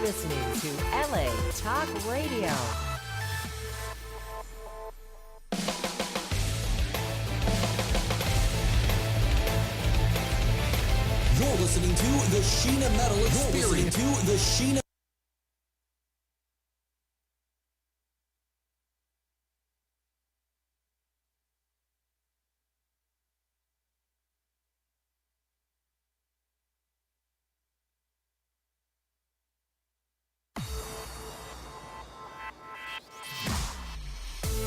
listening to LA Talk Radio. You're listening to the Sheena Metal Experience.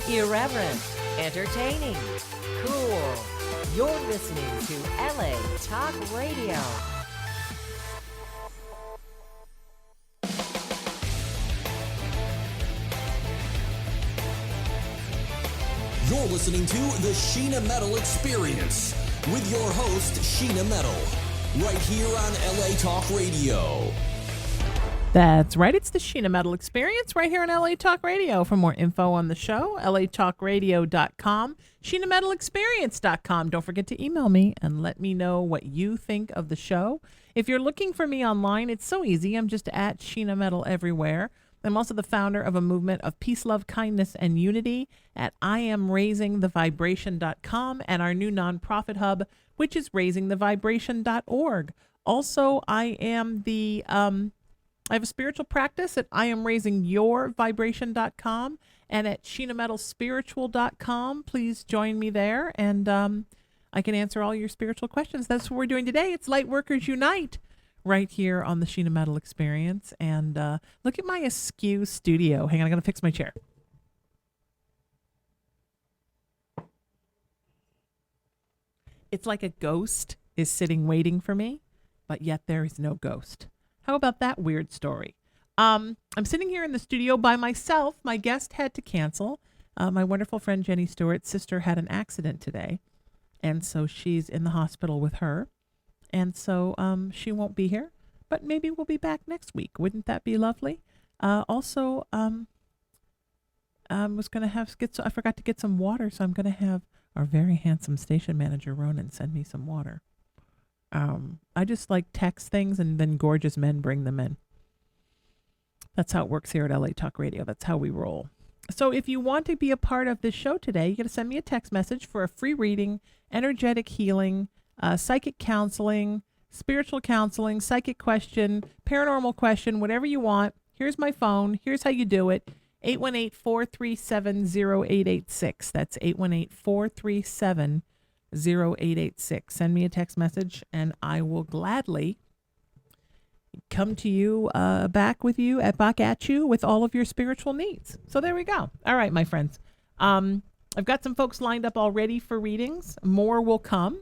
Irreverent, entertaining, cool. You're listening to LA Talk Radio. You're listening to the Sheena Metal Experience with your host, Sheena Metal, right here on LA Talk Radio. That's right. It's the Sheena Metal Experience right here on LA Talk Radio. For more info on the show, latalkradio.com, SheenaMetalExperience.com. Don't forget to email me and let me know what you think of the show. If you're looking for me online, it's so easy. I'm just at Sheena Metal everywhere. I'm also the founder of a movement of peace, love, kindness, and unity at IamRaisingTheVibration.com and our new nonprofit hub, which is RaisingTheVibration.org. Also, I have a spiritual practice at IamRaisingYourVibration.com and at SheenaMetalSpiritual.com. Please join me there, and I can answer all your spiritual questions. That's what we're doing today. It's Lightworkers Unite right here on the Sheena Metal Experience. And look at my askew studio. Hang on, I'm going to fix my chair. It's like a ghost is sitting waiting for me, but yet there is no ghost. How about that weird story? I'm sitting here in the studio by myself. My guest had to cancel. My wonderful friend Jenny Stewart's sister had an accident today, and so she's in the hospital with her. And so she won't be here, but maybe we'll be back next week. Wouldn't that be lovely? Also, I forgot to get some water, so I'm going to have our very handsome station manager, Ronan, send me some water. I just like text things and then gorgeous men bring them in. That's how it works here at LA Talk Radio. That's how we roll. So if you want to be a part of this show today, you got to send me a text message for a free reading, energetic healing, psychic counseling, spiritual counseling, psychic question, paranormal question, whatever you want. Here's my phone. Here's how you do it. 818-437-0886. That's 818-437-0886. Send me a text message and I will gladly come to you, back at you with all of your spiritual needs. So there we go. All right, my friends. I've got some folks lined up already for readings. More will come.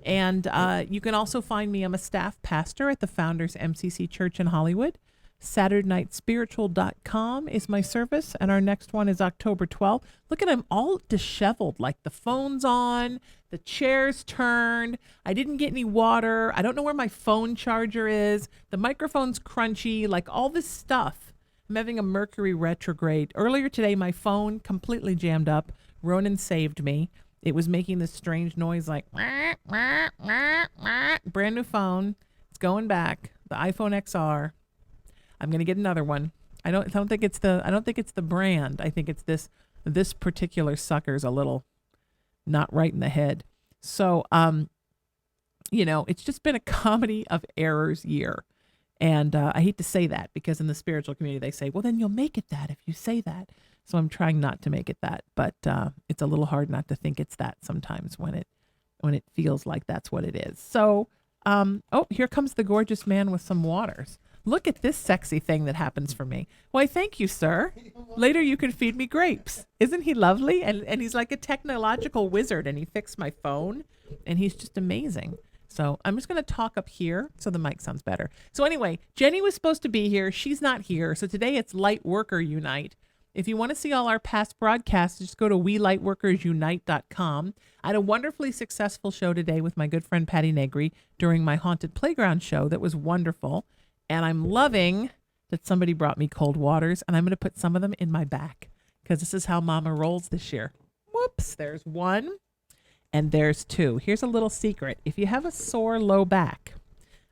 And you can also find me. I'm a staff pastor at the Founders MCC Church in Hollywood. SaturdNightSpiritual.com is my service, and our next one is October 12th. Look at them all disheveled, like the phone's on, the chair's turned, I didn't get any water, I don't know where my phone charger is, the microphone's crunchy, like all this stuff. I'm having a Mercury retrograde. Earlier today, my phone completely jammed up. Ronan saved me. It was making this strange noise like, wah, wah, wah, wah. Brand new phone. It's going back. The iPhone XR. I'm going to get another one. I don't think it's the brand. I think it's this particular sucker's a little not right in the head. So, it's just been a comedy of errors year. And I hate to say that because in the spiritual community, they say, well, then you'll make it that if you say that. So I'm trying not to make it that, but it's a little hard not to think it's that sometimes when it feels like that's what it is. So, here comes the gorgeous man with some waters. Look at this sexy thing that happens for me. Why, thank you, sir. Later you can feed me grapes. Isn't he lovely? And he's like a technological wizard, and he fixed my phone, and he's just amazing. So I'm just going to talk up here so the mic sounds better. So anyway, Jenny was supposed to be here. She's not here. So today it's Lightworker Unite. If you want to see all our past broadcasts, just go to WeLightworkersUnite.com. I had a wonderfully successful show today with my good friend Patty Negri during my Haunted Playground show. That was wonderful. And I'm loving that somebody brought me cold waters, and I'm going to put some of them in my back because this is how Mama rolls this year. Whoops, there's one and there's two. Here's a little secret. If you have a sore low back,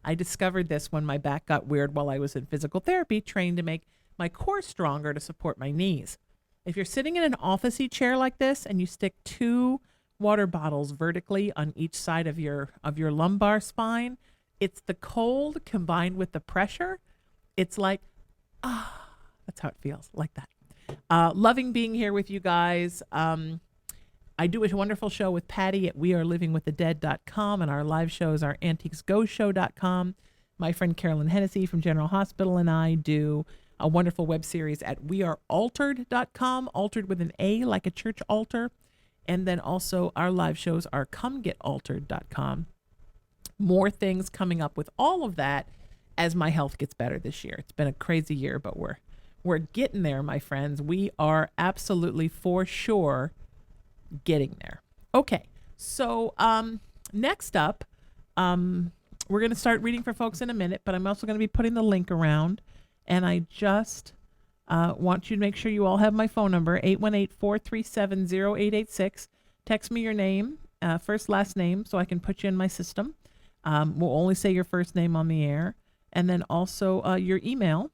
I discovered this when my back got weird while I was in physical therapy, trained to make my core stronger to support my knees. If you're sitting in an office-y chair like this and you stick 2 water bottles vertically on each side of your lumbar spine, it's the cold combined with the pressure. It's like, that's how it feels, like that. Loving being here with you guys. I do a wonderful show with Patty at wearelivingwiththedead.com, and our live shows are antiquesgoshow.com. My friend Carolyn Hennessy from General Hospital and I do a wonderful web series at wearealtered.com, altered with an A like a church altar. And then also our live shows are comegetaltered.com. More things coming up with all of that as my health gets better this year. It's been a crazy year, but we're getting there, my friends. We are absolutely for sure getting there. Okay, so next up, we're going to start reading for folks in a minute, but I'm also going to be putting the link around. And I just want you to make sure you all have my phone number, 818-437-0886. Text me your name, first, last name, so I can put you in my system. We'll only say your first name on the air. And then also your email.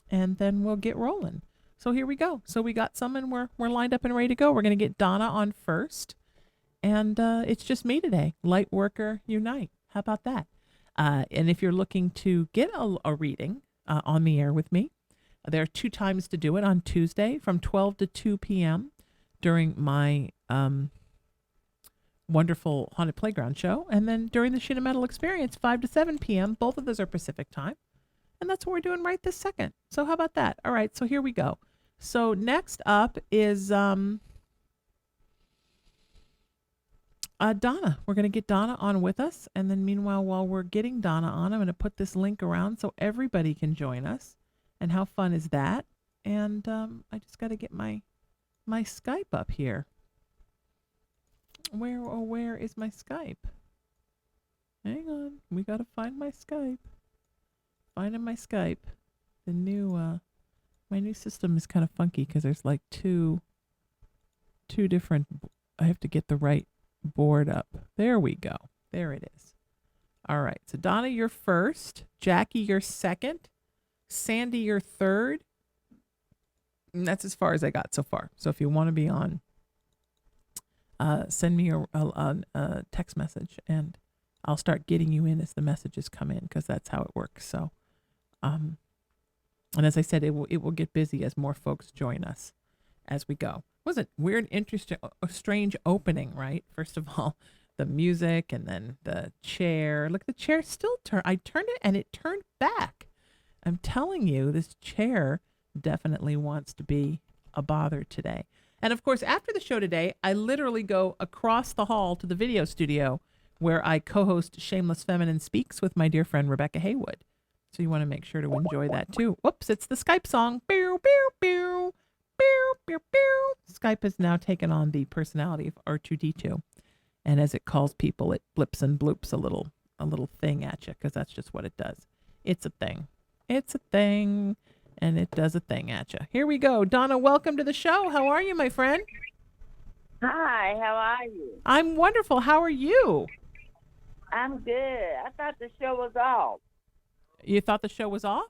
And then we'll get rolling. So here we go. So we got some and we're lined up and ready to go. We're going to get Donna on first. And it's just me today. Light Worker Unite. How about that? And if you're looking to get a reading on the air with me, there are 2 times to do it on Tuesday from 12 to 2 p.m. during my wonderful Haunted Playground show. And then during the Sheena Metal Experience, 5 to 7 p.m. Both of those are Pacific time. And that's what we're doing right this second. So how about that? All right, so here we go. So next up is Donna. We're going to get Donna on with us. And then meanwhile, while we're getting Donna on, I'm going to put this link around so everybody can join us. And how fun is that? And I just got to get my Skype up here. Where is my Skype? Hang on. We got to find my Skype. Finding my Skype. The new, my new system is kind of funky because there's like two different, I have to get the right board up. There we go. There it is. All right. So Donna, you're first. Jackie, you're second. Sandy, you're third. And that's as far as I got so far. So if you want to be on, send me a text message and I'll start getting you in as the messages come in because that's how it works. So, and as I said, it will get busy as more folks join us as we go. Was it weird, interesting, strange opening, right? First of all, the music and then the chair. Look, the chair still turned. I turned it and it turned back. I'm telling you, this chair definitely wants to be a bother today. And of course, after the show today, I literally go across the hall to the video studio where I co-host Shameless Feminine Speaks with my dear friend Rebecca Haywood. So you want to make sure to enjoy that too. Whoops, it's the Skype song. Pew, pew, pew, pew, pew, pew. Skype has now taken on the personality of R2D2. And as it calls people, it blips and bloops a little thing at you because that's just what it does. It's a thing. It's a thing. And it does a thing at you. Here we go. Donna, welcome to the show. How are you, my friend? Hi, how are you? I'm wonderful. How are you? I'm good. I thought the show was off. You thought the show was off?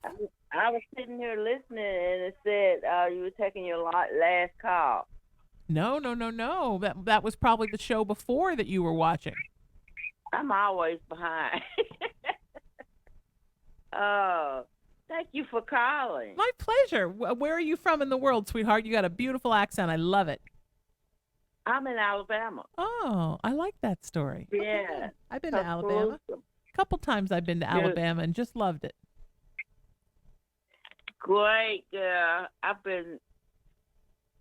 I was sitting here listening, and it said you were taking your last call. No. That was probably the show before that you were watching. I'm always behind. Oh, thank you for calling. My pleasure. Where are you from in the world, sweetheart? You got a beautiful accent. I love it. I'm in Alabama. Oh, I like that story. Yeah. Okay. I've been to Alabama. A couple times I've been to Alabama and just loved it. Great, girl. I've been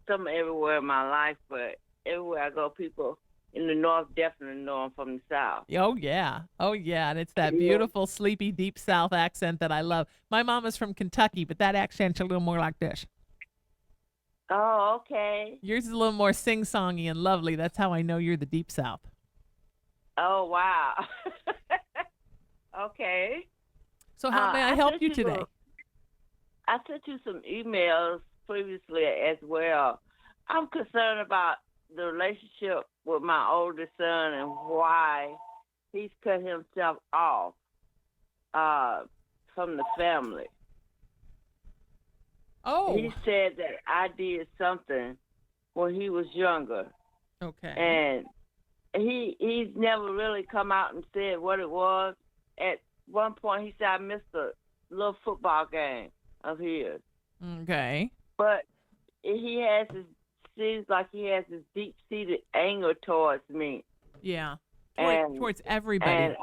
everywhere in my life, but everywhere I go, people in the North definitely know I'm from the South. Oh, yeah. And it's that beautiful, sleepy, deep South accent that I love. My mama's from Kentucky, but that accent's a little more like this. Oh, okay. Yours is a little more sing-songy and lovely. That's how I know you're the deep South. Oh, wow. Okay. So how may I help you today? I sent you some emails previously as well. I'm concerned about the relationship with my oldest son and why he's cut himself off. from the family. Oh, He said that I did something when he was younger, okay. and he's never really come out and said what it was. At one point, he said I missed a little football game of his, Okay. but seems like he has this deep-seated anger towards me. Yeah. And Towards everybody. And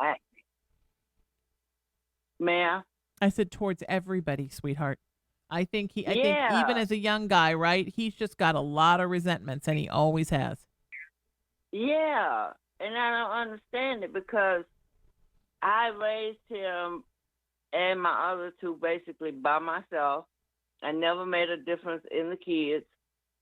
ma'am? I said towards everybody, sweetheart. I think I think Yeah. even as a young guy, right? He's just got a lot of resentments, and he always has. Yeah, and I don't understand it because I raised him and my other two basically by myself. I never made a difference in the kids.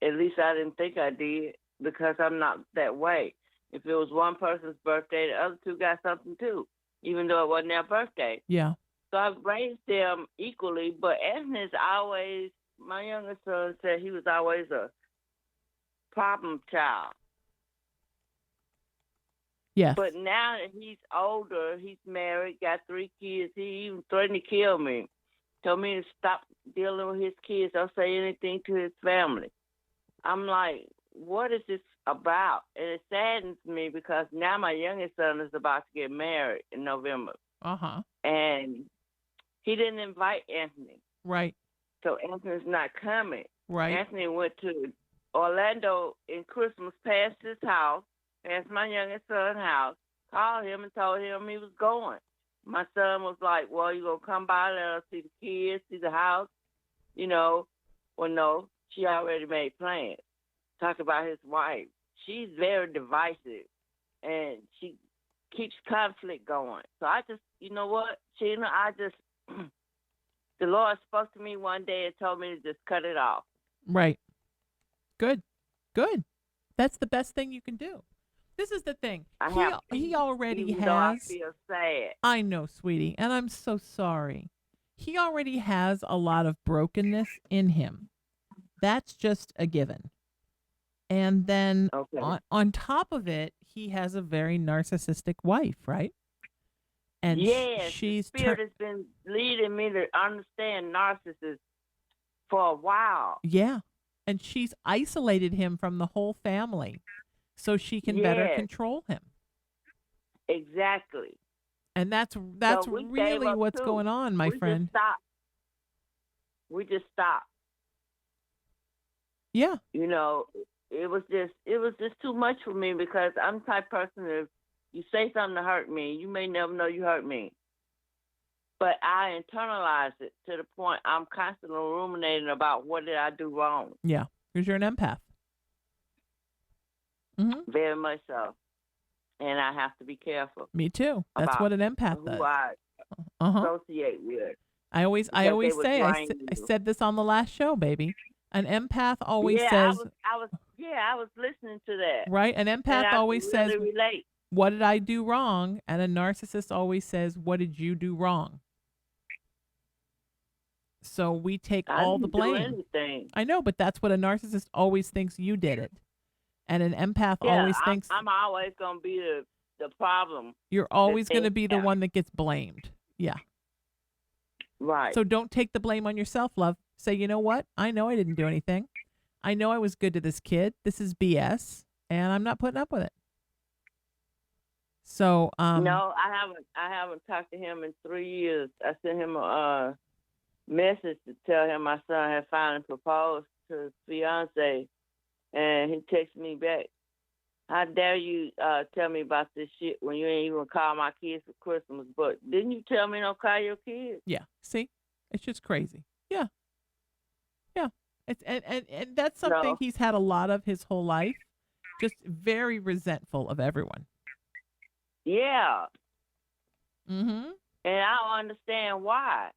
At least I didn't think I did because I'm not that way. If it was one person's birthday, the other two got something too, even though it wasn't their birthday. Yeah. So I've raised them equally, but Anthony's always, my youngest son said he was always a problem child. Yes. But now that he's older, he's married, got 3 kids, he even threatened to kill me. Told me to stop dealing with his kids, don't say anything to his family. I'm like, what is this about? And it saddens me because now my youngest son is about to get married in November. Uh-huh. And he didn't invite Anthony. Right. So Anthony's not coming. Right. Anthony went to Orlando in Christmas, past his house, past my youngest son's house, called him and told him he was going. My son was like, well, you going to come by, let us see the kids, see the house? You know, well, no, she already made plans. Talk about his wife. She's very divisive, and she keeps conflict going. So I just, you know what, Sheena, the Lord spoke to me one day and told me to just cut it off. Right. Good. Good. That's the best thing you can do. This is the thing. He already even has. though I feel sad. I know, sweetie, and I'm so sorry. He already has a lot of brokenness in him. That's just a given. And then on top of it, he has a very narcissistic wife, right? And yes, she's the Spirit has been leading me to understand narcissists for a while. Yeah. And she's isolated him from the whole family so she can better control him. Exactly. And that's So really what's going on, my friend. We just stopped. Yeah. You know, it was just too much for me because I'm the type of person if you say something to hurt me, you may never know you hurt me. But I internalize it to the point I'm constantly ruminating about what did I do wrong. Yeah, because you're an empath. Mm-hmm. Very much so. And I have to be careful. Me too. That's what an empath does. Who I associate with. I always say, I said this on the last show, baby. An empath always says. I was listening to that. Right? An empath always says, relate. what did I do wrong? And a narcissist always says, what did you do wrong? So we take all the blame. I didn't do anything. I know, but that's what a narcissist always thinks you did it. And an empath always thinks. I'm always going to be the problem. You're always going to be the one that gets blamed. Yeah. Right. So don't take the blame on yourself, love. Say, you know what? I know I didn't do anything. I know I was good to this kid. This is BS, and I'm not putting up with it. So, no, I haven't talked to him in 3 years. I sent him a message to tell him my son had finally proposed to his fiance, and he texted me back, how dare you tell me about this shit when you ain't even call my kids for Christmas? But didn't you tell me don't call your kids? Yeah. See? It's just crazy. Yeah. Yeah. It's and that's something he's had a lot of his whole life. Just very resentful of everyone. Yeah. Mm-hmm. And I don't understand why.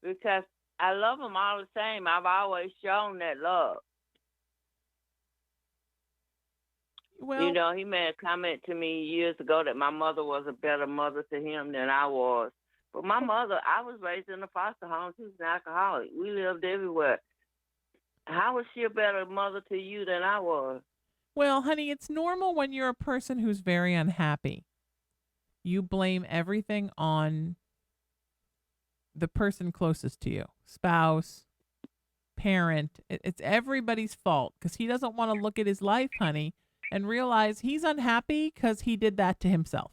Because I love him all the same. I've always shown that love. Well, you know, he made a comment to me years ago that my mother was a better mother to him than I was. But my mother, I was raised in a foster home. She was an alcoholic. We lived everywhere. How was she a better mother to you than I was? Well, honey, it's normal when you're a person who's very unhappy. You blame everything on the person closest to you, spouse, parent. It's everybody's fault because he doesn't want to look at his life, honey, and realize he's unhappy because he did that to himself.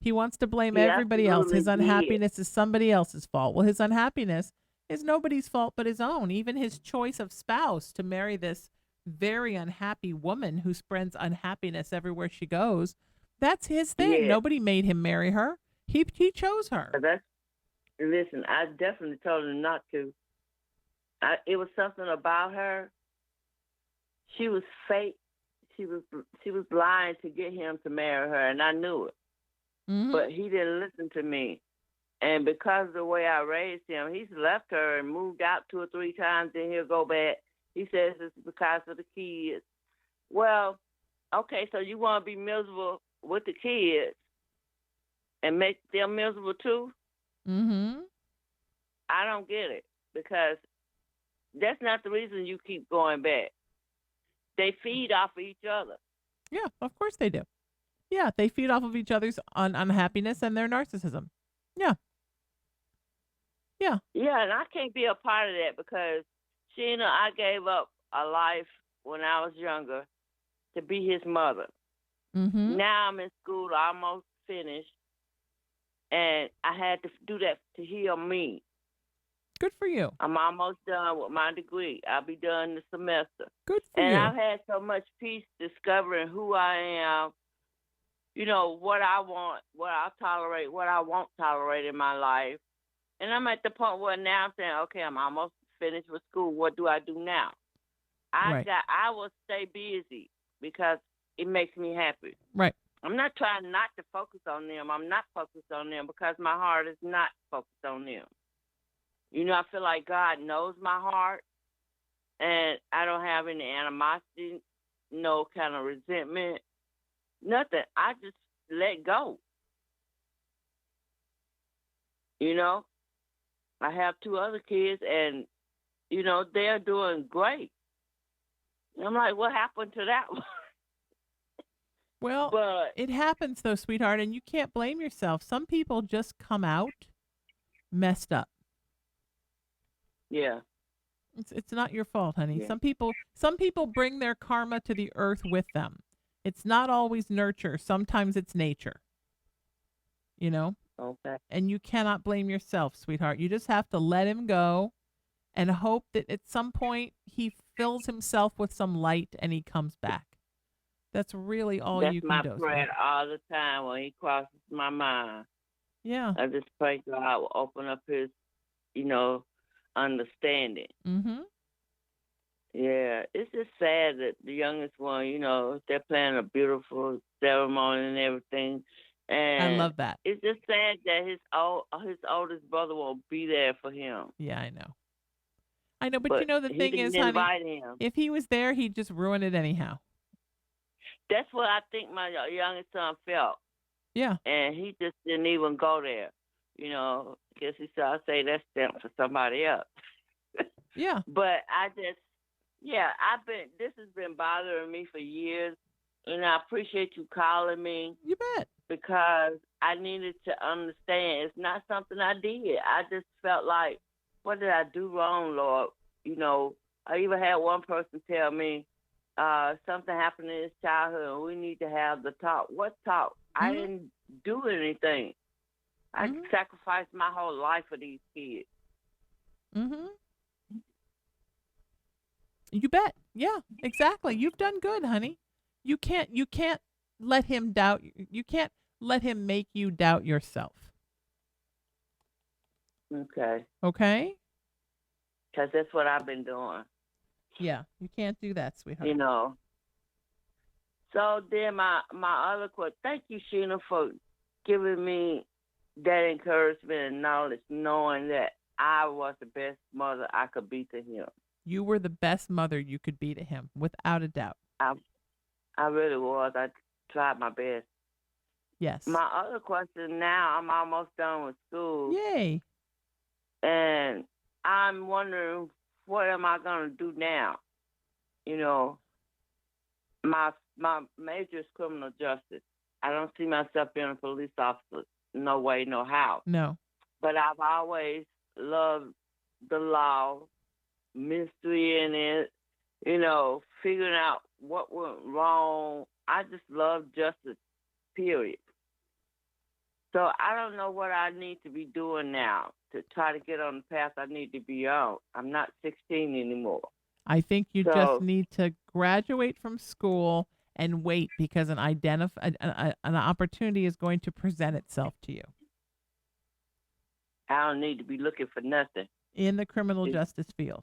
He wants to blame He everybody else. His absolutely did. unhappiness is somebody else's fault. Well, his unhappiness is nobody's fault but his own. Even his choice of spouse to marry this very unhappy woman who spreads unhappiness everywhere she goes, that's his thing. Yeah. Nobody made him marry her. He chose her. Listen, I definitely told him not to. It was something about her. She was fake. She was lying to get him to marry her, and I knew it. Mm-hmm. But he didn't listen to me. And because of the way I raised him, he's left her and moved out 2 or 3 times, then he'll go back. He says it's because of the kids. Well, okay, so you want to be miserable with the kids and make them miserable too? Mm-hmm. I don't get it, because that's not the reason you keep going back. They feed off of each other. Yeah, of course they do. Yeah, they feed off of each other's unhappiness and their narcissism. Yeah. Yeah. Yeah, and I can't be a part of that because, Sheena, I gave up a life when I was younger to be his mother. Mm-hmm. Now I'm in school, almost finished, and I had to do that to heal me. Good for you. I'm almost done with my degree. I'll be done this semester. Good for And you. I've had so much peace discovering who I am, what I want, what I'll tolerate, what I won't tolerate in my life. And I'm at the point where now I'm saying, okay, I'm almost finished with school. What do I do now? I will stay busy because it makes me happy. Right. I'm not trying not to focus on them. I'm not focused on them because my heart is not focused on them. I feel like God knows my heart, and I don't have any animosity, no kind of resentment, nothing. I just let go. I have 2 other kids, and, they're doing great. And I'm like, what happened to that one? Well, But it happens, though, sweetheart, and you can't blame yourself. Some people just come out messed up. yeah. It's not your fault, honey. Yeah. Some people bring their karma to the earth with them. It's not always nurture. Sometimes it's nature. Okay. And you cannot blame yourself, sweetheart. You just have to let him go and hope that at some point he fills himself with some light and he comes back. That's really all you can do. That's my prayer all the time when he crosses my mind. Yeah. I just pray God will open up his, understanding. Mm-hmm. Yeah, it's just sad that the youngest one, they're planning a beautiful ceremony and everything. And I love that. It's just sad that his oldest brother won't be there for him. Yeah, I know, but the he thing didn't is, honey, invite him. if he was there, he'd just ruin it anyhow. That's what I think my youngest son felt. Yeah. And he just didn't even go there. Guess he said, I'll say that's stamped for somebody else. Yeah. But this has been bothering me for years, and I appreciate you calling me. You bet. Because I needed to understand it's not something I did. I just felt like, what did I do wrong, Lord? I even had one person tell me, something happened in his childhood and we need to have the talk. What talk? Mm-hmm. I didn't do anything. I sacrificed my whole life for these kids. Mm-hmm. You bet. Yeah, exactly. You've done good, honey. You can't let him doubt. You can't let him make you doubt yourself. Okay. Okay? Because that's what I've been doing. Yeah, you can't do that, sweetheart. So then my other quote, thank you, Sheena, for giving me that encouragement and knowledge, knowing that I was the best mother I could be to him. You were the best mother you could be to him, without a doubt. I really was. I tried my best. Yes. My other question now, I'm almost done with school. Yay. And I'm wondering, what am I going to do now? My major is criminal justice. I don't see myself being a police officer. No way, no how. No. but I've always loved the law, mystery in it, figuring out what went wrong. I just love justice, period. So I don't know what I need to be doing now to try to get on the path I need to be on. I'm not 16 anymore. I think you just So need to graduate from school and wait because an opportunity is going to present itself to you I don't need to be looking for nothing. in the criminal justice field.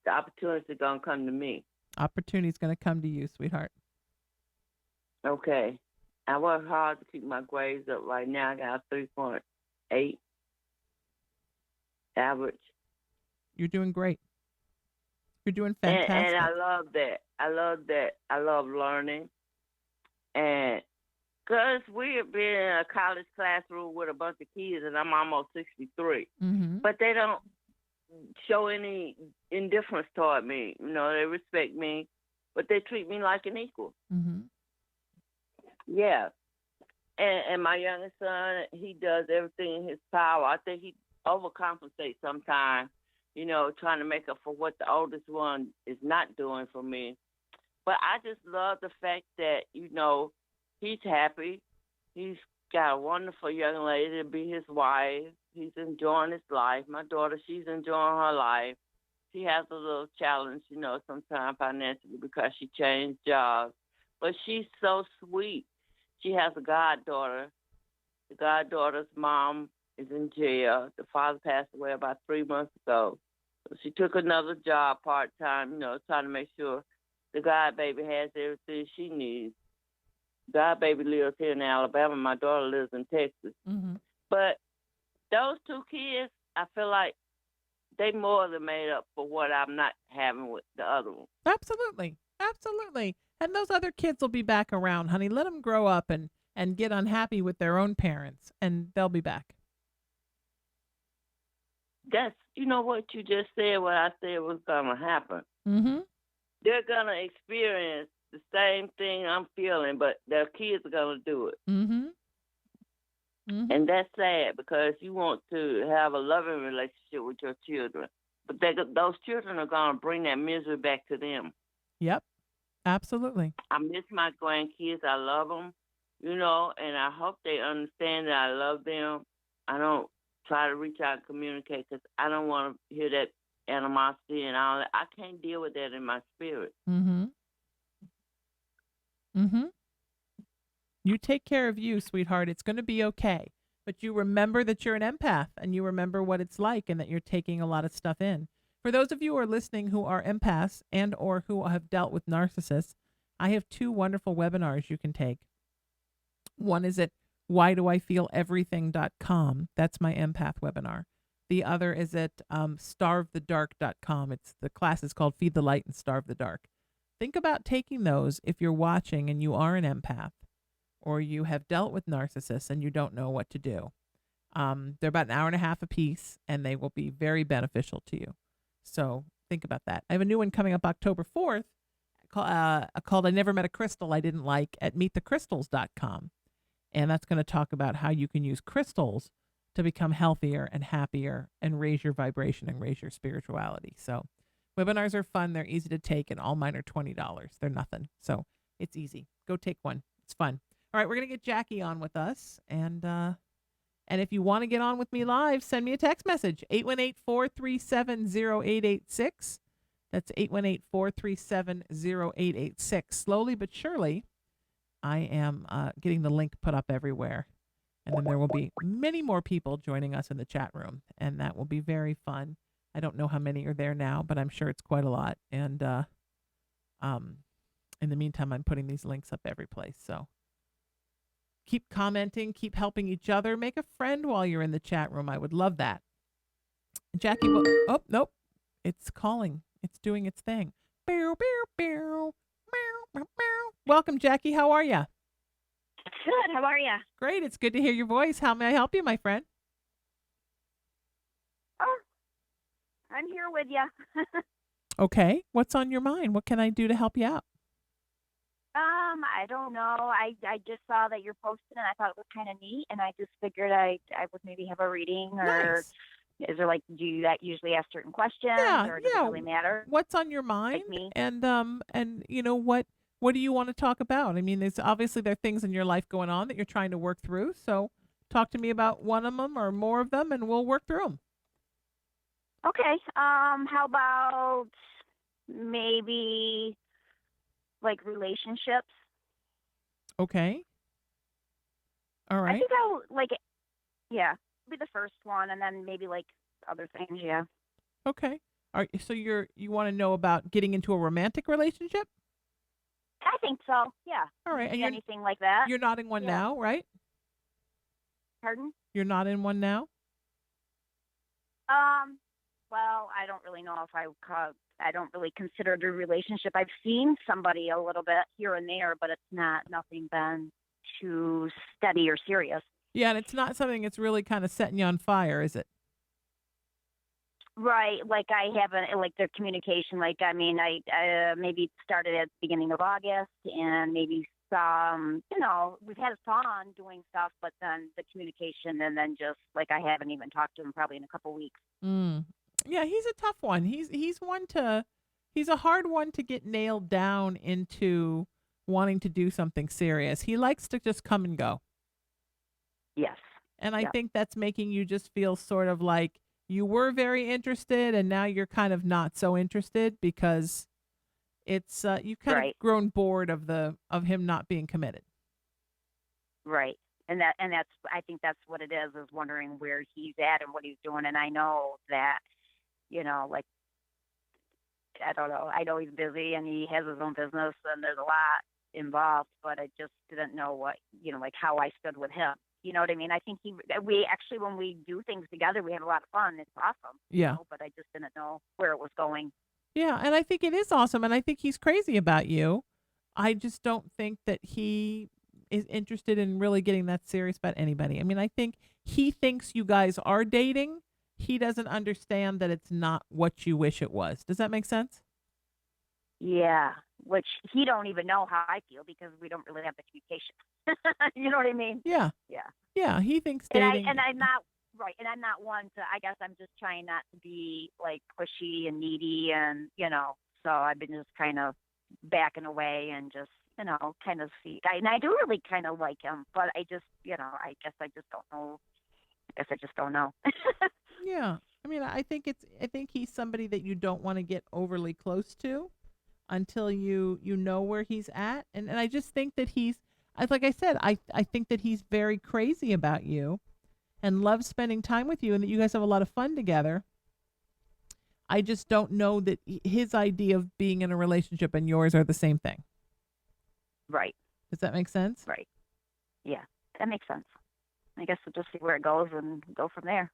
The opportunity is going to come to me. Opportunity is going to come to you, sweetheart. Okay. I work hard to keep my grades up right now. I got a 3.8 average. You're doing great. You're doing fantastic. And I love that. I love learning. And because we have been in a college classroom with a bunch of kids, and I'm almost 63. Mm-hmm. But they don't show any indifference toward me. They respect me, but they treat me like an equal. Mm-hmm. Yeah. And my youngest son, he does everything in his power. I think he overcompensates sometimes, trying to make up for what the oldest one is not doing for me. But I just love the fact that, he's happy. He's got a wonderful young lady to be his wife. He's enjoying his life. My daughter, she's enjoying her life. She has a little challenge, sometimes financially because she changed jobs. But she's so sweet. She has a goddaughter. The goddaughter's mom is in jail. The father passed away about 3 months ago. So she took another job part-time, trying to make sure the godbaby has everything she needs. Godbaby lives here in Alabama. My daughter lives in Texas. Mm-hmm. But those two kids, I feel like they more than made up for what I'm not having with the other one. Absolutely. Absolutely. And those other kids will be back around, honey. Let them grow up and get unhappy with their own parents, and they'll be back. That's, what you just said, what I said was going to happen. Mm-hmm. They're going to experience the same thing I'm feeling, but their kids are going to do it. Mm-hmm. Mm-hmm. And that's sad because you want to have a loving relationship with your children. But those children are going to bring that misery back to them. Yep. Absolutely. I miss my grandkids. I love them, and I hope they understand that I love them. I don't try to reach out and communicate because I don't want to hear that animosity and all that. I can't deal with that in my spirit. Mm-hmm. Mm-hmm. You take care of you, sweetheart. It's going to be okay. But you remember that you're an empath and you remember what it's like and that you're taking a lot of stuff in. For those of you who are listening who are empaths and or who have dealt with narcissists, I have 2 wonderful webinars you can take. One is at whydoifeeleverything.com. That's my empath webinar. The other is at starvethedark.com. The class is called Feed the Light and Starve the Dark. Think about taking those if you're watching and you are an empath or you have dealt with narcissists and you don't know what to do. They're about an hour and a half a piece, and they will be very beneficial to you. So think about that. I have a new one coming up October 4th called I Never Met a Crystal I Didn't Like at meetthecrystals.com. And that's going to talk about how you can use crystals to become healthier and happier and raise your vibration and raise your spirituality. So webinars are fun. They're easy to take, and all mine are $20. They're nothing. So it's easy. Go take one. It's fun. All right, we're going to get Jackie on with us. And if you want to get on with me live, send me a text message, 818-437-0886. That's 818-437-0886. Slowly but surely, I am getting the link put up everywhere. And then there will be many more people joining us in the chat room, and that will be very fun. I don't know how many are there now, but I'm sure it's quite a lot. And in the meantime, I'm putting these links up every place. So keep commenting, keep helping each other. Make a friend while you're in the chat room. I would love that. Jackie will, oh, nope. It's calling. It's doing its thing. Bow, bow, bow, bow, bow, bow. Welcome, Jackie. How are you? Good. How are you? Great. It's good to hear your voice. How may I help you, my friend? Oh, I'm here with you. Okay. What's on your mind? What can I do to help you out? I don't know. I just saw that you're posting, and I thought it was kind of neat, and I just figured I would maybe have a reading, or Nice. is there like, do you usually ask certain questions, Yeah, or does it yeah. really matter? What's on your mind? Like me? And what do you want to talk about? I mean, there's obviously there are things in your life going on that you're trying to work through. So talk to me about one of them or more of them, and we'll work through them. Okay. How about maybe like relationships? Okay. All I right. think I'll like, yeah, be the first one, and then maybe like other things. Yeah. Okay. All right. So you want to know about getting into a romantic relationship? I think so. Yeah. All right. And Maybe anything like that. you're not in one Yeah. now, right? Pardon? You're not in one now? Well, I don't really know if I don't really consider it a relationship. I've seen somebody a little bit here and there, but it's nothing been too steady or serious. Yeah, and it's not something that's really kind of setting you on fire, is it? Right. Like I haven't, like the communication, like, I mean, I maybe started at the beginning of August, and maybe some, we've had fun doing stuff, but then the communication, and then just like I haven't even talked to him probably in a couple weeks. Mm. Yeah, he's a tough one. He's a hard one to get nailed down into wanting to do something serious. He likes to just come and go. Yes. And I Yeah. think that's making you just feel sort of like you were very interested and now you're kind of not so interested because it's you've kind of Right. grown bored of him not being committed. Right. And that's, I think that's what it is wondering where he's at and what he's doing. And I know that, like, I don't know. I know he's busy and he has his own business and there's a lot involved, but I just didn't know what, like how I stood with him. You know what I mean? I think we actually, when we do things together, we have a lot of fun. It's awesome. Yeah. But I just didn't know where it was going. Yeah, and I think it is awesome and I think he's crazy about you. I just don't think that he is interested in really getting that serious about anybody. I mean, I think he thinks you guys are dating. He doesn't understand that it's not what you wish it was. Does that make sense? Yeah. Which he don't even know how I feel because we don't really have the communication. You know what I mean? Yeah. Yeah. Yeah, he thinks And dating. I'm not right, and I'm not one to. I guess I'm just trying not to be like pushy and needy, and So I've been just kind of backing away and just kind of see. And I do really kind of like him, but I just I guess I just don't know. I guess I just don't know. Yeah. I mean, I think he's somebody that you don't want to get overly close to until you know where he's at. And I just think that like I said, I think that he's very crazy about you and loves spending time with you and that you guys have a lot of fun together. I just don't know that his idea of being in a relationship and yours are the same thing. Right. Does that make sense? Right. Yeah, that makes sense. I guess we'll just see where it goes and go from there.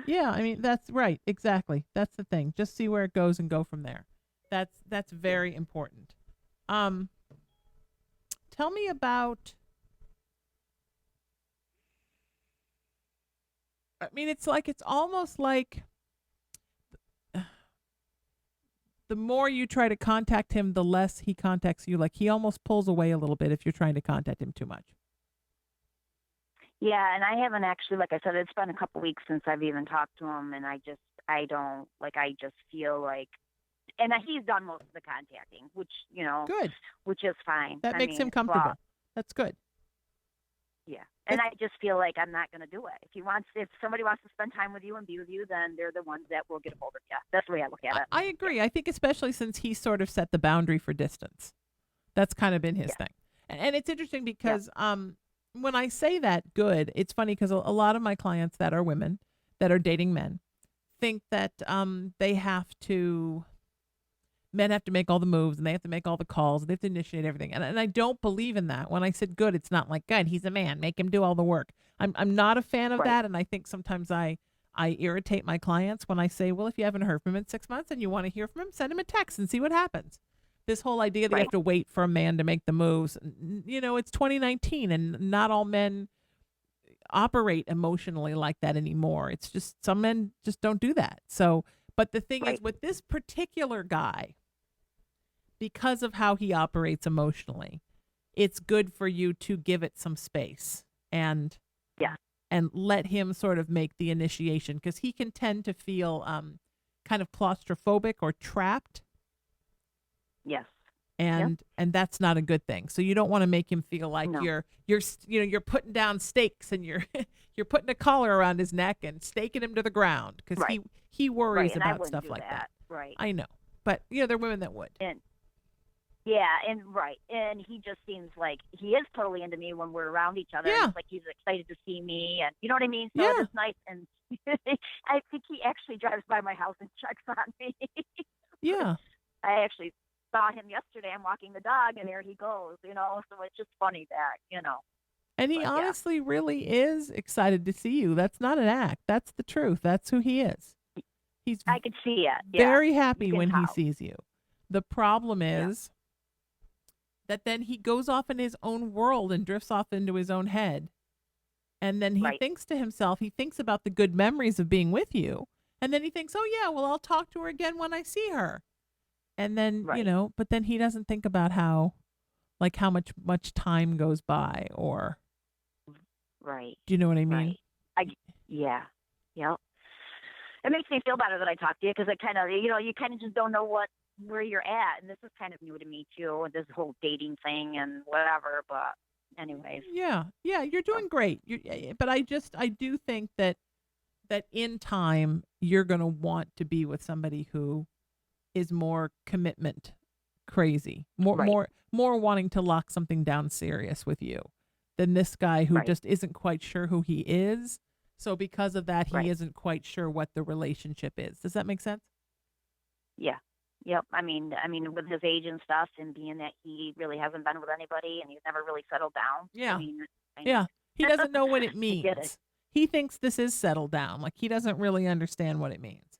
Yeah, I mean, that's right. Exactly. That's the thing. Just see where it goes and go from there. That's very important. Tell me about, I mean, it's almost like the more you try to contact him, the less he contacts you. Like he almost pulls away a little bit if you're trying to contact him too much. Yeah, and I haven't actually, like I said, it's been a couple weeks since I've even talked to him, and I just feel like, and he's done most of the contacting, which, Good. which is fine. That I makes mean, him comfortable. well, That's good. yeah. And I just feel like I'm not going to do it. If somebody wants to spend time with you and be with you, then they're the ones that will get a hold of you. That's the way I look at it. I agree. I think especially since he sort of set the boundary for distance. That's kind of been his thing. And it's interesting because when I say that good, it's funny because a lot of my clients that are women that are dating men think that men have to make all the moves and they have to make all the calls. They have to initiate everything. And I don't believe in that. When I said good, it's not like, good, he's a man, make him do all the work. I'm not a fan of that. And I think sometimes I irritate my clients when I say, well, if you haven't heard from him in 6 months and you want to hear from him, send him a text and see what happens. This whole idea that you have to wait for a man to make the moves, it's 2019 and not all men operate emotionally like that anymore. It's just some men just don't do that. So, but the thing is with this particular guy, because of how he operates emotionally, it's good for you to give it some space and Yeah. and let him sort of make the initiation, because he can tend to feel kind of claustrophobic or trapped, Yes. and that's not a good thing. So you don't want to make him feel like No. you're putting down stakes, and you're you're putting a collar around his neck and staking him to the ground, because Right. he worries Right. And I about wouldn't stuff do like that. Right. I know, but there are women that would. And yeah, and right, and he just seems like he is totally into me when we're around each other. Yeah. It's like he's excited to see me, and you know what I mean. So Yeah. it's nice, and I think he actually drives by my house and checks on me. Yeah. I actually saw him yesterday. I'm walking the dog, and there he goes. So it's just funny that. And he But, yeah. honestly really is excited to see you. That's not an act. That's the truth. That's who he is. He's I could see it. Yeah. very happy You can when he tell. sees you. The problem is that then he goes off in his own world and drifts off into his own head. And then he Right. thinks to himself, he thinks about the good memories of being with you. And then he thinks, oh, yeah, well, I'll talk to her again when I see her. And then, Right. but then he doesn't think about how much time goes by, or, Right. do you know what I mean? Right. Yeah. Yep. It makes me feel better that I talked to you, because it kind of, you kind of just don't know where you're at, and this is kind of new to me too, this whole dating thing and whatever. But anyways, Yeah, you're doing great. But I do think that in time you're going to want to be with somebody who is more commitment crazy, more Right. more wanting to lock something down serious with you than this guy who Right. just isn't quite sure who he is. So because of that, he Right. isn't quite sure what the relationship is. Does that make sense? yeah, yep. I mean, with his age and stuff, and being that he really hasn't been with anybody, and he's never really settled down. Yeah. I mean, Yeah. He doesn't know what it I means. get it. He thinks this is settled down. Like, he doesn't really understand what it means.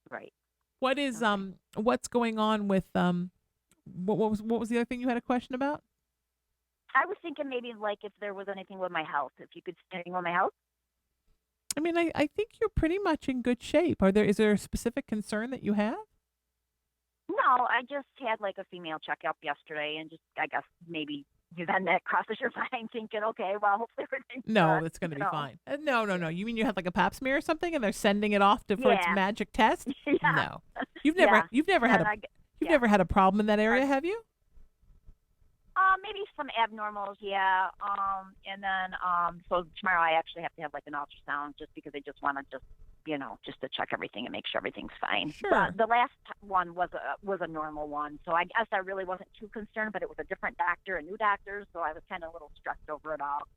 Right. What is Okay. what's going on with what was the other thing you had a question about? I was thinking maybe like if there was anything with my health, if you could see anything with my health. I mean, I think you're pretty much in good shape. Is there a specific concern that you have? No, I just had like a female checkup yesterday, and just I guess maybe then that crosses your mind, thinking, okay, well, hopefully everything's No, good, that's going to be you know. fine. No. You mean you had like a pap smear or something, and they're sending it off for its Yeah. magic test? Yeah. No, you've never Yeah. you've never had And a I g- you've yeah. never had a problem in that area, have you? Maybe some abnormals, yeah. And then so tomorrow I actually have to have like an ultrasound, just because I just want to just to check everything and make sure everything's fine. Sure. But the last one was a normal one, so I guess I really wasn't too concerned. But it was a different doctor, a new doctor, so I was kind of a little stressed over it all.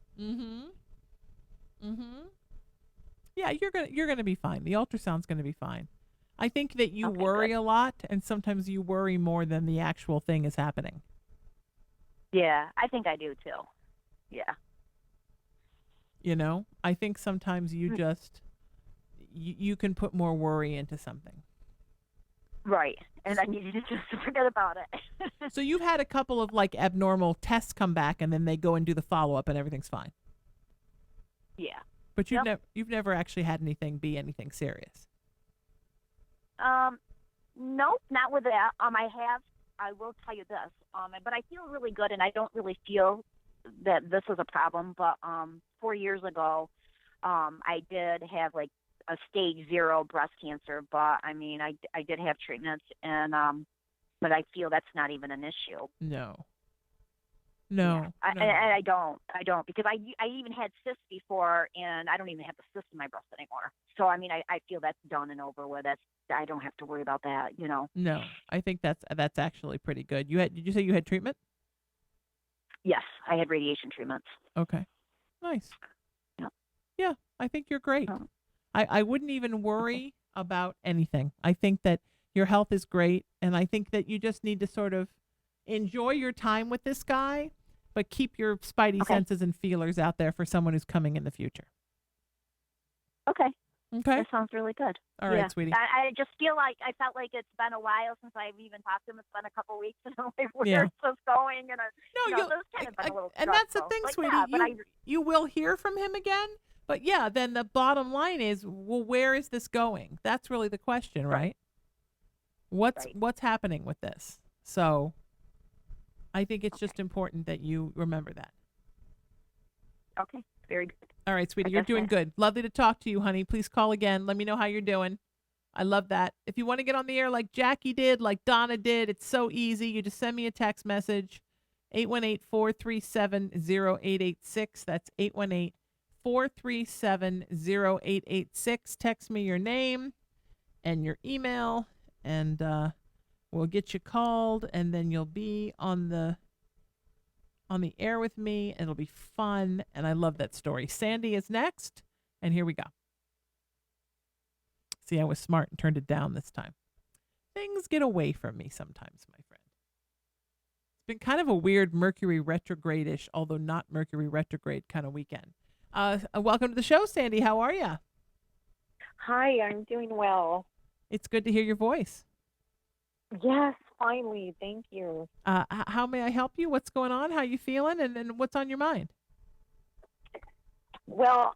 Yeah, you're gonna be fine. The ultrasound's gonna be fine. I think that you Okay, worry good. a lot, and sometimes you worry more than the actual thing is happening. Yeah, I think I do too. Yeah. I think sometimes you just you can put more worry into something. Right. And I needed to just forget about it. So you've had a couple of like abnormal tests come back, and then they go and do the follow up, and everything's fine. Yeah. But you've Yep. you've never actually had anything be anything serious. Nope, not with that. I will tell you this. But I feel really good, and I don't really feel that this is a problem. But 4 years ago, I did have like a stage 0 breast cancer. But I mean, I did have treatments, and but I feel that's not even an issue. No. Yeah. No. I don't, because I even had cysts before, and I don't even have the cyst in my breast anymore. So I mean, I feel that's done and over with. I don't have to worry about that. No. I think that's actually pretty good. Did you say you had treatment? Yes, I had radiation treatments. Okay. Nice. Yep. Yeah, I think you're great. Oh. I wouldn't even worry about anything. I think that your health is great, and I think that you just need to sort of enjoy your time with this guy, but keep your spidey Okay. senses and feelers out there for someone who's coming in the future. Okay. Okay? That sounds really good. All right, Yeah. sweetie. I just feel like I felt like it's been a while since I've even talked to him. It's been a couple weeks, and I'm like, where's Yeah. this going? And No, this kind of been a little and that's the stressful. thing, But sweetie. yeah, but You will hear from him again, but yeah, then the bottom line is, well, where is this going? That's really the question, right? What's Right. what's happening with this? So, I think it's just important that you remember that. Okay, very good. All right, sweetie, I you're guess doing I- good. Lovely to talk to you, honey. Please call again. Let me know how you're doing. I love that. If you want to get on the air like Jackie did, like Donna did, it's so easy. You just send me a text message, 818-437-0886. That's 818-437-0886. Text me your name and your email, and we'll get you called, and then you'll be on the air with me. It'll be fun, and I love that story. Sandy is next, and here we go. See, I was smart and turned it down this time. Things get away from me sometimes, my friend. It's been kind of a weird Mercury retrograde-ish, although not Mercury retrograde kind of weekend. Welcome to the show, Sandy. How are you? Hi, I'm doing well. It's good to hear your voice. Yes, finally. Thank you. How may I help you? What's going on? How you feeling? And what's on your mind? Well,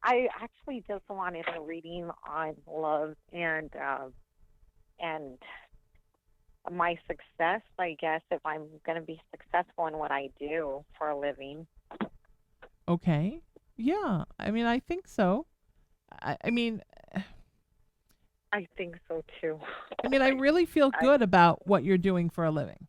I actually just wanted a reading on love and my success, I guess, if I'm going to be successful in what I do for a living. Okay. Yeah. I mean, I think so. I mean, I think so too. I really feel good about what you're doing for a living.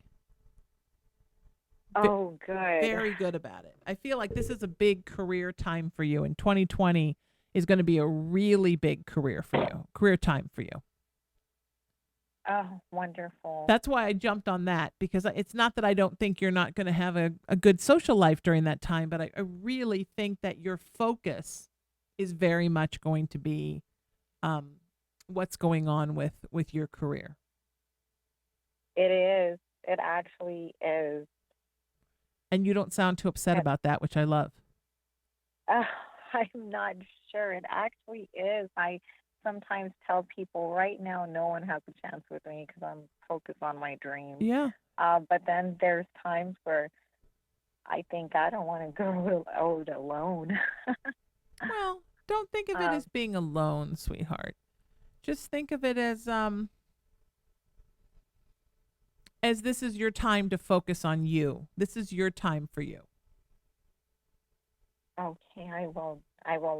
Oh, good. Very good about it. I feel like this is a big career time for you, and 2020 is going to be a really big career time for you. Oh, wonderful. That's why I jumped on that, because it's not that I don't think you're not going to have a good social life during that time, but I really think that your focus is very much going to be what's going on with your career. It is. It actually is. And you don't sound too upset about that, which I love. I'm not sure. It actually is. I sometimes tell people right now no one has a chance with me because I'm focused on my dreams. Yeah. But then there's times where I think I don't want to go out alone. Well, don't think of it as being alone, sweetheart. Just think of it as this is your time to focus on you. This is your time for you. Okay, I will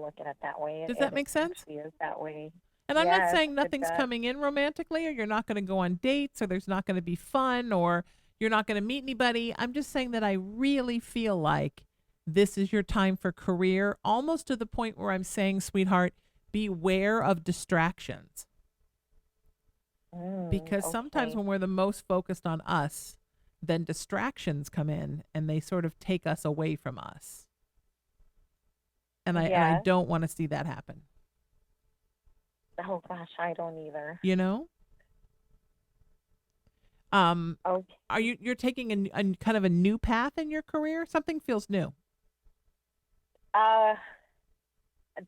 look at it that way. Does that make sense? It is that way. And I'm not Yes, saying it nothing's does. coming in romantically, or you're not going to go on dates, or there's not going to be fun, or you're not going to meet anybody. I'm just saying that I really feel like this is your time for career, almost to the point where I'm saying, sweetheart, beware of distractions. Because sometimes Okay. when we're the most focused on us, then distractions come in and they sort of take us away from us. And I Yes. don't want to see that happen. Oh gosh, I don't either. You know? Okay. Are you're taking a kind of a new path in your career? Something feels new.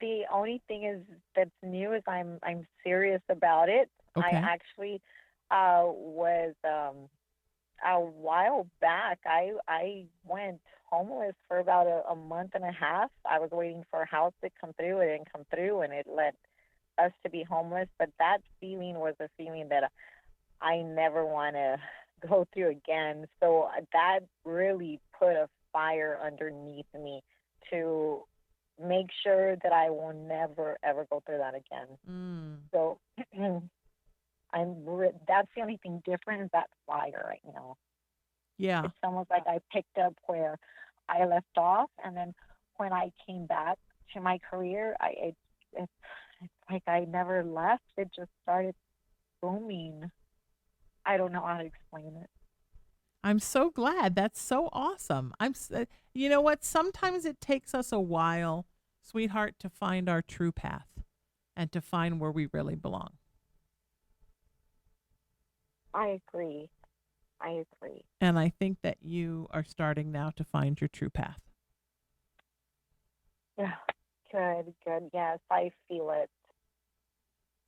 The only thing is that's new is I'm serious about it. Okay. I actually was a while back. I went homeless for about a month and a half. I was waiting for a house to come through. It didn't come through, and it led us to be homeless. But that feeling was a feeling that I never want to go through again. So that really put a fire underneath me to make sure that I will never ever go through that again. So that's the only thing different is that fire right now. Yeah. It's almost like I picked up where I left off, and then when I came back to my career, it's like I never left. It just started booming. I don't know how to explain it. I'm so glad. That's so awesome. You know what? Sometimes it takes us a while, sweetheart, to find our true path and to find where we really belong. I agree. And I think that you are starting now to find your true path. Yeah. Good. Yes, I feel it.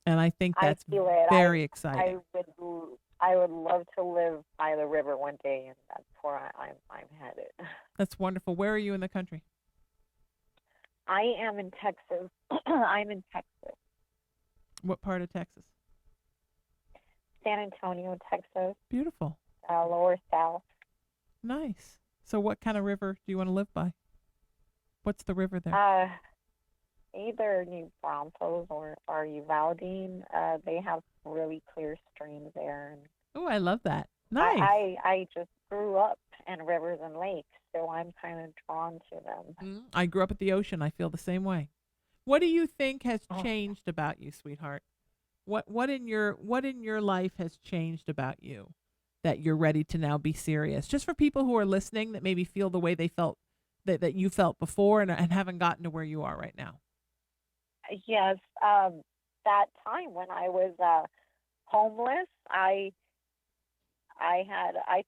And I think that's I feel it. very exciting. I would love to live by the river one day, and that's where I'm headed. That's wonderful. Where are you in the country? I am in Texas. I'm in Texas. What part of Texas? San Antonio, Texas. Beautiful. Lower South. Nice. So what kind of river do you want to live by? What's the river there? Either New Braunfels or Uvalde. They have really clear streams there. And Oh, I love that. Nice. I just grew up in rivers and lakes, so I'm kind of drawn to them. I grew up at the ocean. I feel the same way. What do you think has Oh, changed about you, sweetheart? What in your life has changed about you that you're ready to now be serious? Just for people who are listening that maybe feel the way they felt that you felt before and haven't gotten to where you are right now. yes, that time when I was homeless, I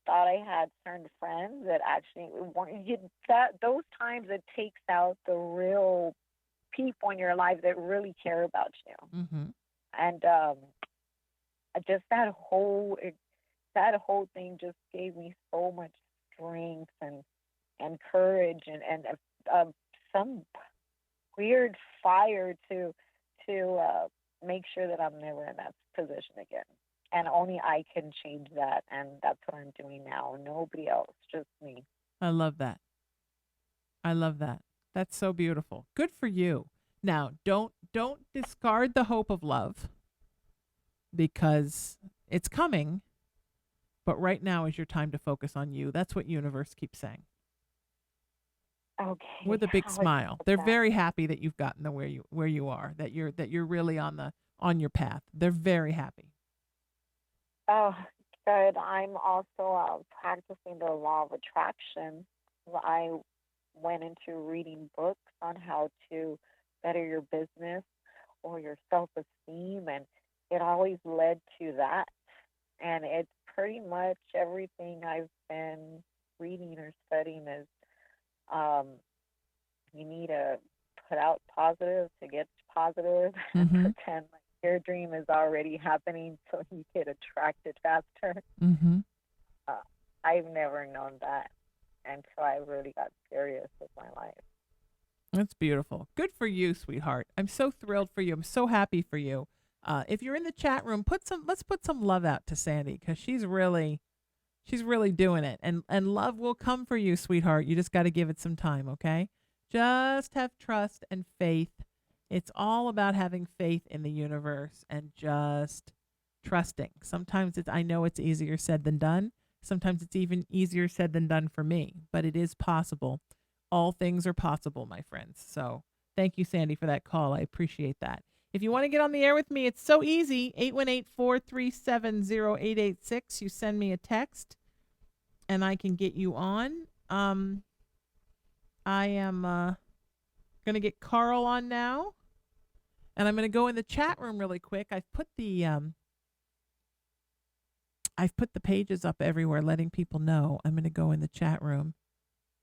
thought I had certain friends that actually weren't. Those times it takes out the real people in your life that really care about you, Mm-hmm. and just that whole thing just gave me so much strength and courage and some weird fire to make sure that I'm never in that position again. And only I can change that, and that's what I'm doing now. Nobody else, just me. I love that. I love that. That's so beautiful. Good for you. Now, don't discard the hope of love because it's coming, but right now is your time to focus on you. That's what universe keeps saying. Okay. With a big I'll smile. accept They're that. very happy that you've gotten to where you are, that you're really on your path. They're very happy. Oh, good. I'm also practicing the law of attraction. I went into reading books on how to better your business or your self-esteem, and it always led to that. And it's pretty much everything I've been reading or studying is um, you need to put out positive to get positive and Mm-hmm. pretend like your dream is already happening so you get attracted faster. Mm-hmm. Uh, I've never known that until I really got serious with my life. That's beautiful. Good for you, sweetheart. I'm so thrilled for you. I'm so happy for you. If you're in the chat room, let's put some love out to Sandy because she's really doing it. And love will come for you, sweetheart. You just got to give it some time, okay? Just have trust and faith. It's all about having faith in the universe and just trusting. Sometimes I know it's easier said than done. Sometimes it's even easier said than done for me, but it is possible. All things are possible, my friends. So thank you, Sandy, for that call. I appreciate that. If you want to get on the air with me, it's so easy. 818-437-0886. You send me a text and I can get you on. I am going to get Carl on now. And I'm going to go in the chat room really quick. I've put the pages up everywhere letting people know. I'm going to go in the chat room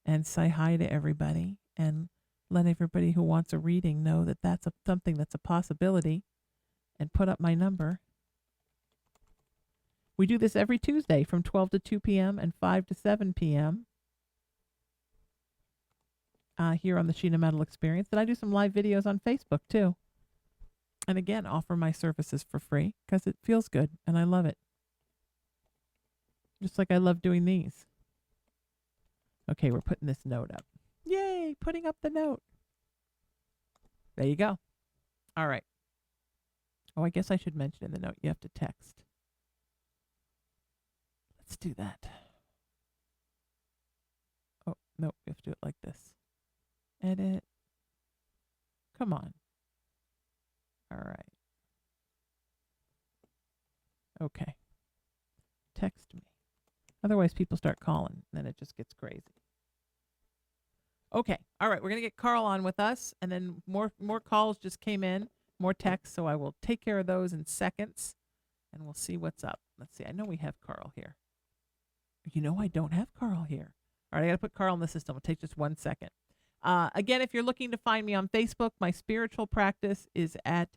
and say hi to everybody and let everybody who wants a reading know that that's something that's a possibility and put up my number. We do this every Tuesday from 12 to 2 p.m. and 5 to 7 p.m. Here on the Sheena Metal Experience. And I do some live videos on Facebook too. And again, offer my services for free because it feels good and I love it. Just like I love doing these. Okay, we're putting this note up. Yay, putting up the note. There you go. All right. Oh, I guess I should mention in the note you have to text. Let's do that. Oh, no, we have to do it like this. Edit. Come on. All right. Okay. Text me. Otherwise, people start calling, then it just gets crazy. Okay. All right. We're going to get Carl on with us, and then more calls just came in, more texts, so I will take care of those in seconds, and we'll see what's up. Let's see. I know we have Carl here. You know I don't have Carl here. All right. I got to put Carl in the system. It'll take just 1 second. Again, if you're looking to find me on Facebook, my spiritual practice is at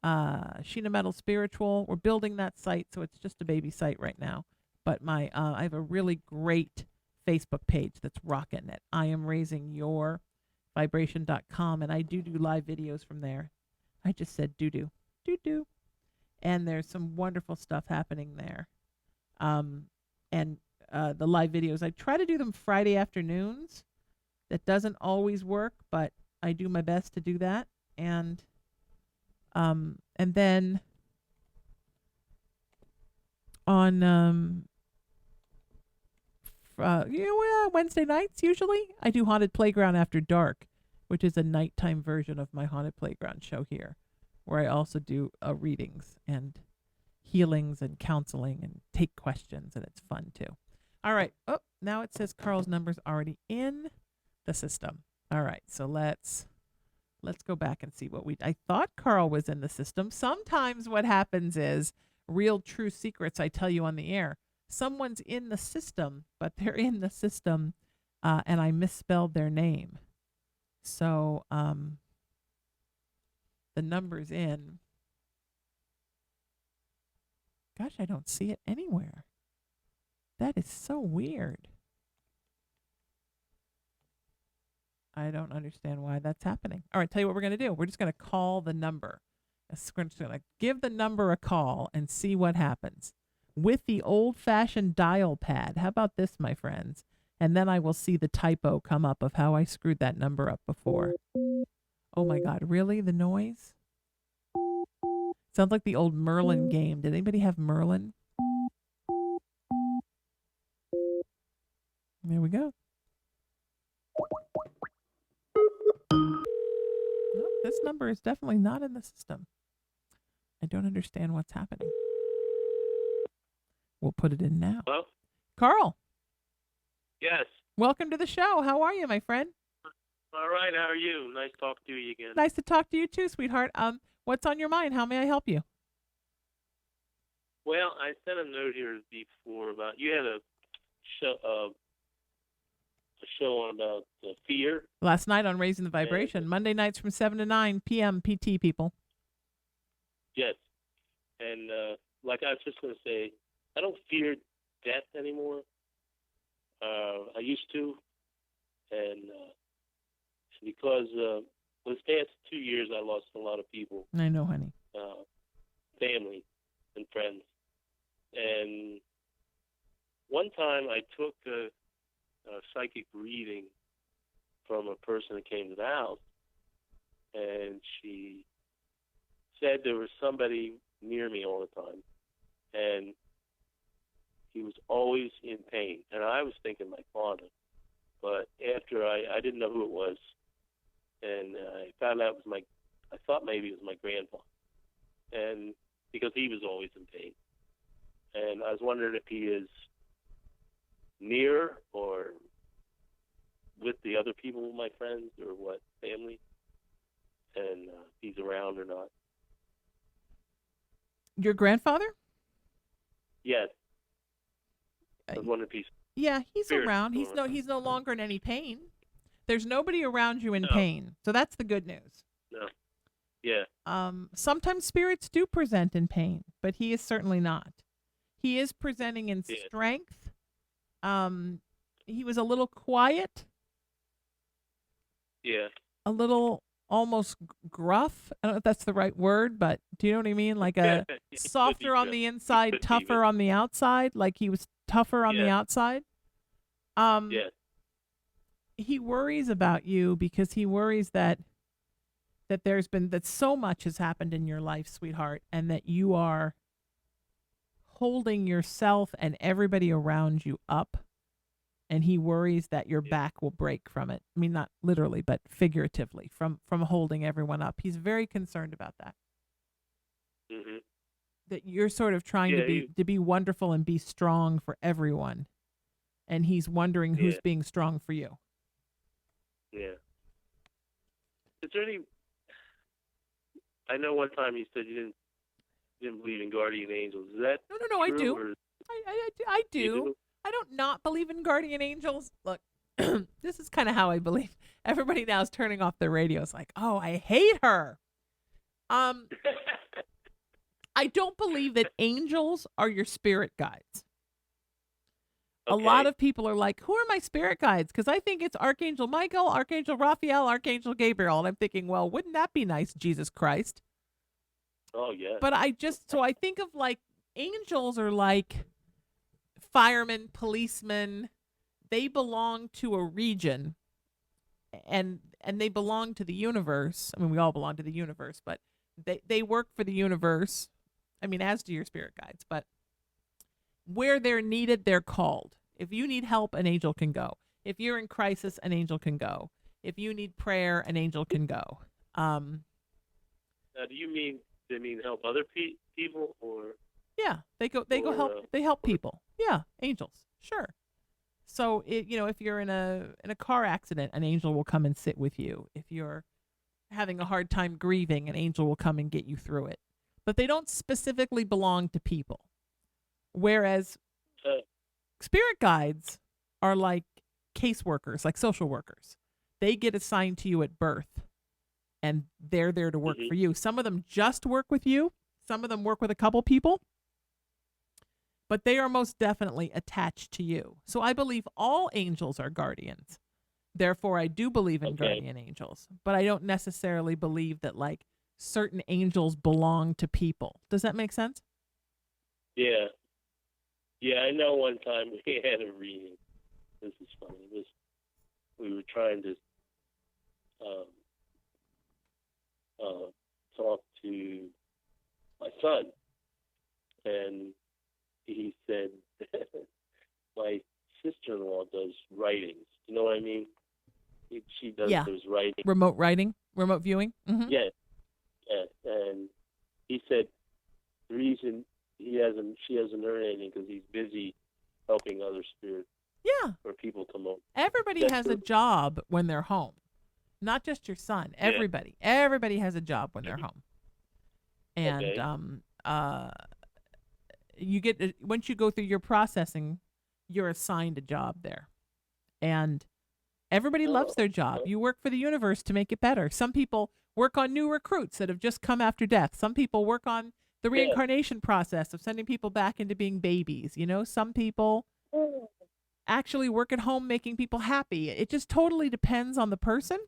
Sheena Metal Spiritual. We're building that site, so it's just a baby site right now. But I have a really great Facebook page that's rocking it. I am raising your vibration.com, and I do live videos from there. I just said doo-doo. Doo-doo. And there's some wonderful stuff happening there. And the live videos. I try to do them Friday afternoons. That doesn't always work, but I do my best to do that. And then on Wednesday nights usually I do Haunted Playground After Dark, which is a nighttime version of my Haunted Playground show here, where I also do readings and healings and counseling and take questions, and it's fun too. All right. Oh, now it says Carl's number's already in the system. All right. So let's go back and see what I thought Carl was in the system. Sometimes what happens is real true secrets I tell you on the air. Someone's in the system, but they're in the system and I misspelled their name. So the number's in. Gosh, I don't see it anywhere. That is so weird. I don't understand why that's happening. All right, tell you what we're going to do. We're just going to call the number. We're just going to give the number a call and see what happens with the old-fashioned dial pad. How about this, my friends? And then I will see the typo come up of how I screwed that number up before. Oh, my God. Really? The noise? Sounds like the old Merlin game. Did anybody have Merlin? There we go. No, this number is definitely not in the system. I don't understand what's happening. We'll put it in now. Hello? Carl, Yes. welcome to the show. How are you, my friend? All right, how are you? Nice talking to you again. Nice to talk to you too, sweetheart. What's on your mind? How may I help you? Well, I sent a note here before about you had a show on about fear. Last night on Raising the Vibration. Monday nights from 7 to 9 p.m. PT, people. Yes. And like I was just going to say, I don't fear death anymore. I used to. And because this past 2 years, I lost a lot of people. I know, honey. Family and friends. And one time I took a psychic reading from a person that came to the house, and she said there was somebody near me all the time, and he was always in pain. And I was thinking my father, but after I didn't know who it was, and I found out I thought maybe it was my grandpa, and because he was always in pain. And I was wondering if he is near or with the other people, my friends, or what, family, and if he's around or not. Your grandfather? Yes. I was wondering if he's... Yeah, he's Spirit. around. He's no longer in any pain. There's nobody around you in No. pain. So that's the good news. No. Yeah. Sometimes spirits do present in pain, but he is certainly not. He is presenting in strength. He was a little quiet. Yeah. A little almost gruff. I don't know if that's the right word, but do you know what I mean? Like a softer on the inside, tougher on the outside. Like he was tougher on the outside. Yeah. He worries about you because he worries that so much has happened in your life, sweetheart, and that you are holding yourself and everybody around you up, and he worries that your back will break from it. I mean, not literally, but figuratively, from holding everyone up. He's very concerned about that. Mm-hmm. That you're sort of trying to be wonderful and be strong for everyone, and he's wondering who's being strong for you. Yeah. Is there any... I know one time you said you didn't believe in guardian angels. Is that No, I true, do. or- I do. You do? I don't not believe in guardian angels. Look, this is kind of how I believe. Everybody now is turning off their radios like, oh, I hate her. I don't believe that angels are your spirit guides. A lot of people are like, who are my spirit guides? Because I think it's Archangel Michael, Archangel Raphael, Archangel Gabriel. And I'm thinking, well, wouldn't that be nice, Jesus Christ? Oh, yeah. But I think of like angels are like firemen, policemen, they belong to a region, and they belong to the universe. I mean, we all belong to the universe, but they work for the universe. I mean, as do your spirit guides, but where they're needed, they're called. If you need help, an angel can go. If you're in crisis, an angel can go. If you need prayer, an angel can go. Now, do you mean they mean help other people, or? Yeah, they go help. They help people. Yeah, angels. Sure. So if you're in a car accident, an angel will come and sit with you. If you're having a hard time grieving, an angel will come and get you through it. But they don't specifically belong to people. Whereas spirit guides are like caseworkers, like social workers. They get assigned to you at birth, and they're there to work for you. Some of them just work with you. Some of them work with a couple people. But they are most definitely attached to you. So I believe all angels are guardians. Therefore, I do believe in guardian angels. But I don't necessarily believe that, like, certain angels belong to people. Does that make sense? Yeah. Yeah, I know one time we had a reading. This is funny. We were trying to talk to my son, and he said my sister-in-law does writings. You know what I mean? She does those writings. Remote writing, remote viewing. Mm-hmm. Yeah, and he said the reason she hasn't heard anything because he's busy helping other spirits. Yeah. Or people come over. Everybody has a job when they're home. Not just your son. Everybody. Yeah. Everybody has a job when they're home. And you get once you go through your processing, you're assigned a job there. And everybody loves their job. You work for the universe to make it better. Some people work on new recruits that have just come after death. Some people work on the reincarnation process of sending people back into being babies. Some people actually work at home making people happy. It just totally depends on the person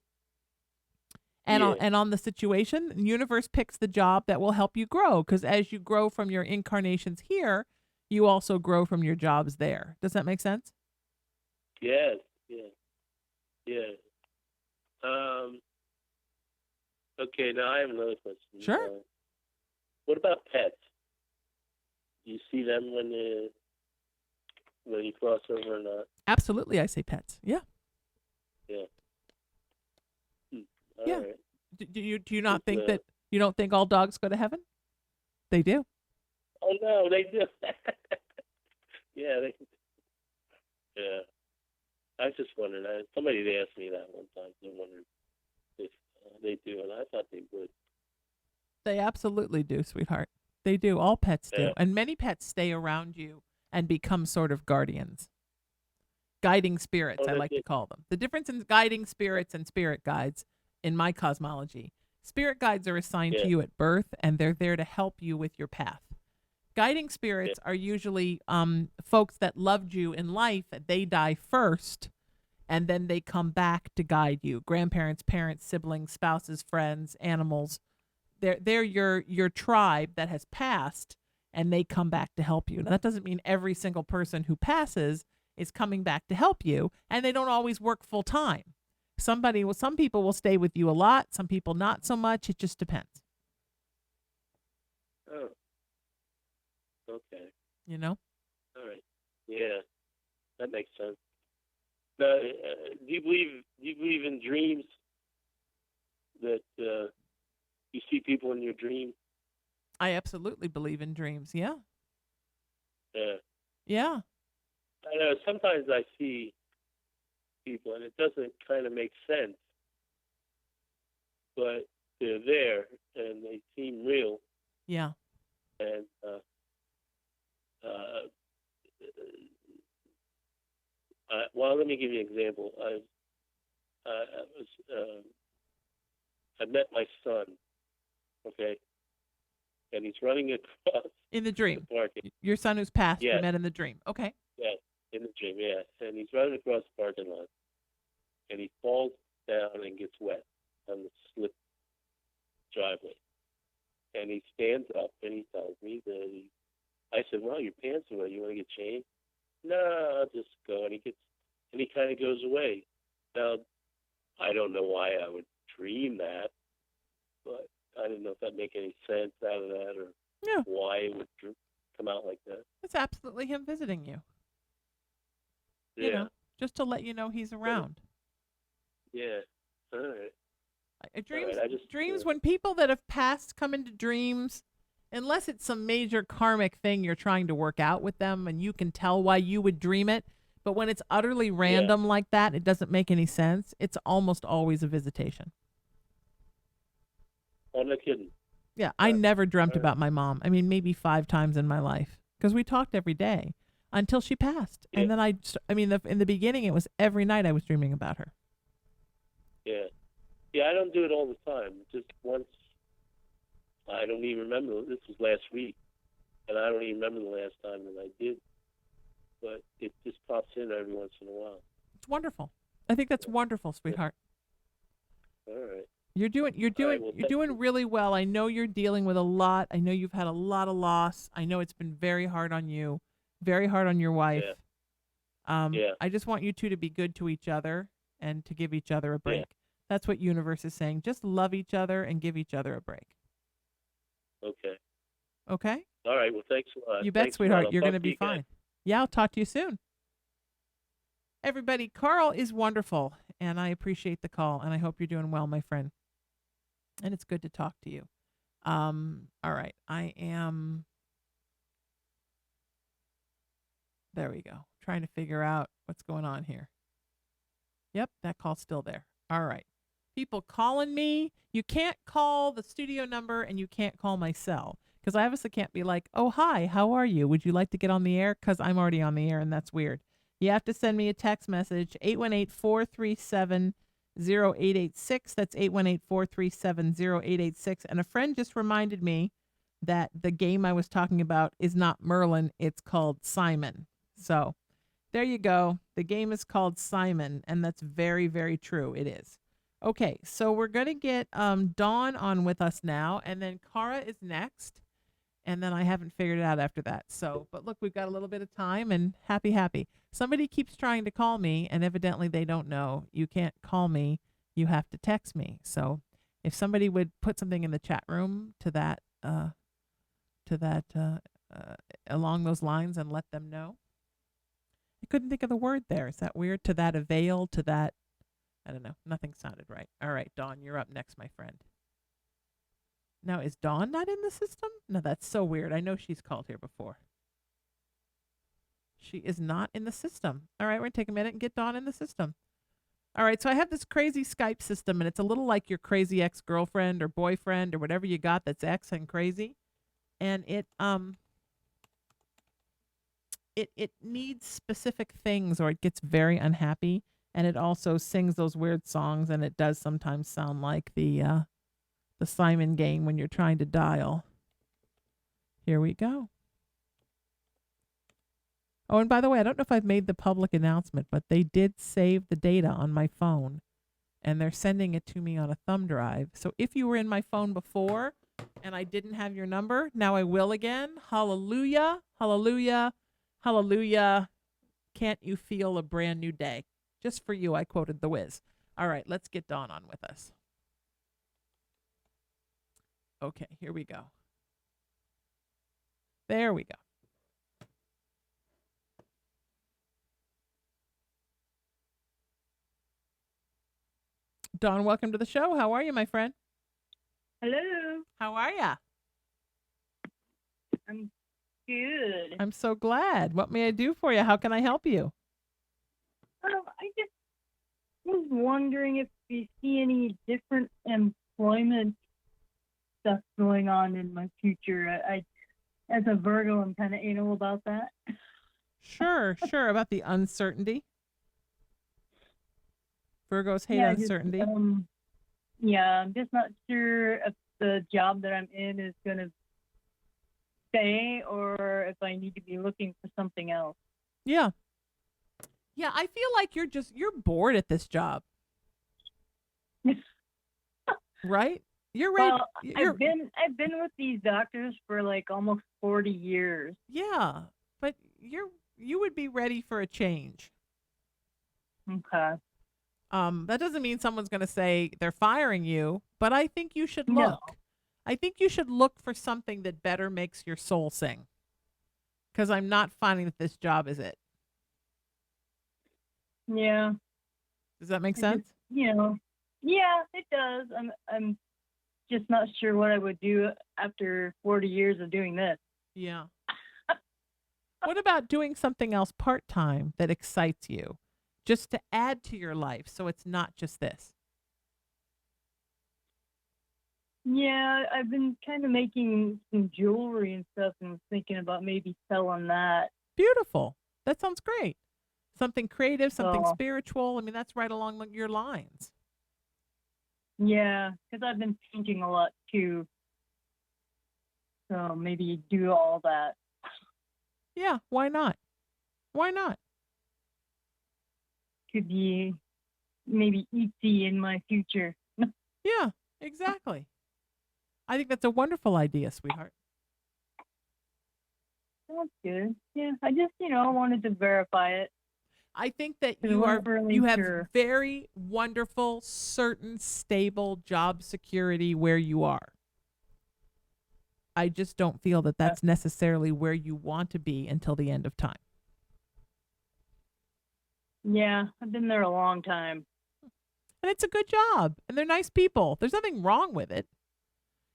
and on the situation. The universe picks the job that will help you grow, because as you grow from your incarnations here, you also grow from your jobs there. Does that make sense? Yes. Yeah. Okay, now I have another question. Sure. What about pets? Do you see them when you cross over or not? Absolutely, I say pets. Yeah. Yeah. Yeah. Right. Do you not think that you don't think all dogs go to heaven? They do. Oh no, they do. Yeah. I was just wondering. Somebody asked me that one time. They wondered if they do, and I thought they would. They absolutely do, sweetheart. They do. All pets do. And many pets stay around you and become sort of guardians. Guiding spirits, I like to call them. The difference in guiding spirits and spirit guides in my cosmology. Spirit guides are assigned to you at birth, and they're there to help you with your path. Guiding spirits are usually folks that loved you in life. They die first, and then they come back to guide you. Grandparents, parents, siblings, spouses, friends, animals. They're your tribe that has passed, and they come back to help you. Now, that doesn't mean every single person who passes is coming back to help you, and they don't always work full time. Some people will stay with you a lot, some people not so much. It just depends. Oh. Okay. All right. Yeah, that makes sense. Now, do you believe in dreams? That you see people in your dream? I absolutely believe in dreams. Yeah. Yeah. Yeah. I know. Sometimes I see people, and it doesn't kind of make sense, but they're there and they seem real. Yeah. And well, let me give you an example. I met my son, okay, and he's running across in the dream. The parking. Your son who's passed, you met in the dream. Okay. Yeah, in the dream, yeah. And he's running across the parking lot, and he falls down and gets wet on the slip driveway. And he stands up and he tells me that I said, well, your pants are wet. You want to get changed? no, I'll just go. And he kind of goes away. Now, I don't know why I would dream that, but I didn't know if that'd make any sense out of that or Yeah. why it would come out like that. It's absolutely him visiting you. Yeah. You know, just to let you know he's around. Yeah. All right. Dreams, I just, dreams. When people that have passed come into dreams, unless it's some major karmic thing you're trying to work out with them, and you can tell why you would dream it. But when it's utterly random like that, it doesn't make any sense. It's almost always a visitation. Oh, no kidding. Yeah, I never dreamt about my mom. I mean, maybe 5 times in my life because we talked every day until she passed. Yeah. And then in the beginning, it was every night I was dreaming about her. Yeah. Yeah, I don't do it all the time. Just once. I don't even remember. This was last week, and I don't even remember the last time that I did. But it just pops in every once in a while. It's wonderful. I think that's wonderful, sweetheart. All right. You're doing really well. I know you're dealing with a lot. I know you've had a lot of loss. I know it's been very hard on you, very hard on your wife. Yeah. I just want you two to be good to each other and to give each other a break. Yeah. That's what universe is saying. Just love each other and give each other a break. Okay. Okay? All right. Well, thanks a lot. You bet, Thanks, sweetheart. Ron. You're I'll going to talk be you again. fine. Yeah, I'll talk to you soon. Everybody, Carl is wonderful, and I appreciate the call, and I hope you're doing well, my friend. And it's good to talk to you. All right. There we go. Trying to figure out what's going on here. Yep, that call's still there. All right. People calling me. You can't call the studio number and you can't call my cell because I obviously can't be like, oh, hi, how are you? Would you like to get on the air? Because I'm already on the air and that's weird. You have to send me a text message, 818-437-0886. That's 818-437-0886. And a friend just reminded me that the game I was talking about is not Merlin. It's called Simon. So there you go. The game is called Simon, and that's very, very true. It is. Okay, so we're going to get Dawn on with us now, and then Cara is next, and then I haven't figured it out after that. So, but look, we've got a little bit of time, and happy. Somebody keeps trying to call me, and evidently they don't know. You can't call me. You have to text me. So if somebody would put something in the chat room to that along those lines and let them know. I couldn't think of the word there. Is that weird? To that avail, to that, I don't know. Nothing sounded right. All right, Dawn, you're up next, my friend. Now, is Dawn not in the system? No, that's so weird. I know she's called here before. She is not in the system. All right, we're going to take a minute and get Dawn in the system. All right, so I have this crazy Skype system, and it's a little like your crazy ex-girlfriend or boyfriend or whatever you got that's ex and crazy. And it needs specific things or it gets very unhappy, and it also sings those weird songs, and it does sometimes sound like the Simon game when you're trying to dial. Here we go. Oh, and by the way, I don't know if I've made the public announcement, but they did save the data on my phone, and they're sending it to me on a thumb drive. So if you were in my phone before and I didn't have your number, now I will again. Hallelujah, hallelujah, hallelujah. Can't you feel a brand new day? Just for you, I quoted The Wiz. All right, let's get Dawn on with us. Okay, here we go. There we go. Dawn, welcome to the show. How are you, my friend? Hello. How are ya? I'm good. I'm so glad. What may I do for you? How can I help you? I just was wondering if you see any different employment stuff going on in my future. I as a Virgo, I'm kind of anal about that. Sure. About the uncertainty. Virgos hate uncertainty. I'm just not sure if the job that I'm in is going to stay or if I need to be looking for something else. Yeah, I feel like you're bored at this job. Right? You're ready. Well, I've been with these doctors for like almost 40 years. Yeah, but you're You would be ready for a change. Okay. That doesn't mean someone's going to say they're firing you, but I think you should No. look. I think you should look for something that better makes your soul sing. Because I'm not finding that this job is it. Yeah. Does that make I sense? just, yeah, it does. I'm just not sure what I would do after 40 years of doing this. Yeah. What about doing something else part-time that excites you, just to add to your life so it's not just this? Yeah, I've been kind of making some jewelry and stuff and was thinking about maybe selling that. Beautiful. That sounds great. Something creative, something So, spiritual. I mean, that's right along your lines. yeah, because I've been painting a lot too. So maybe do all that. Yeah, why not? Why not? Could be maybe easy in my future. Yeah, exactly. I think that's a wonderful idea, sweetheart. That's good. Yeah, I just, wanted to verify it. I think that 'Cause I wasn't really you have sure. very wonderful, certain, stable job security where you are. I just don't feel that that's necessarily where you want to be until the end of time. Yeah, I've been there a long time. And it's a good job, and they're nice people. There's nothing wrong with it.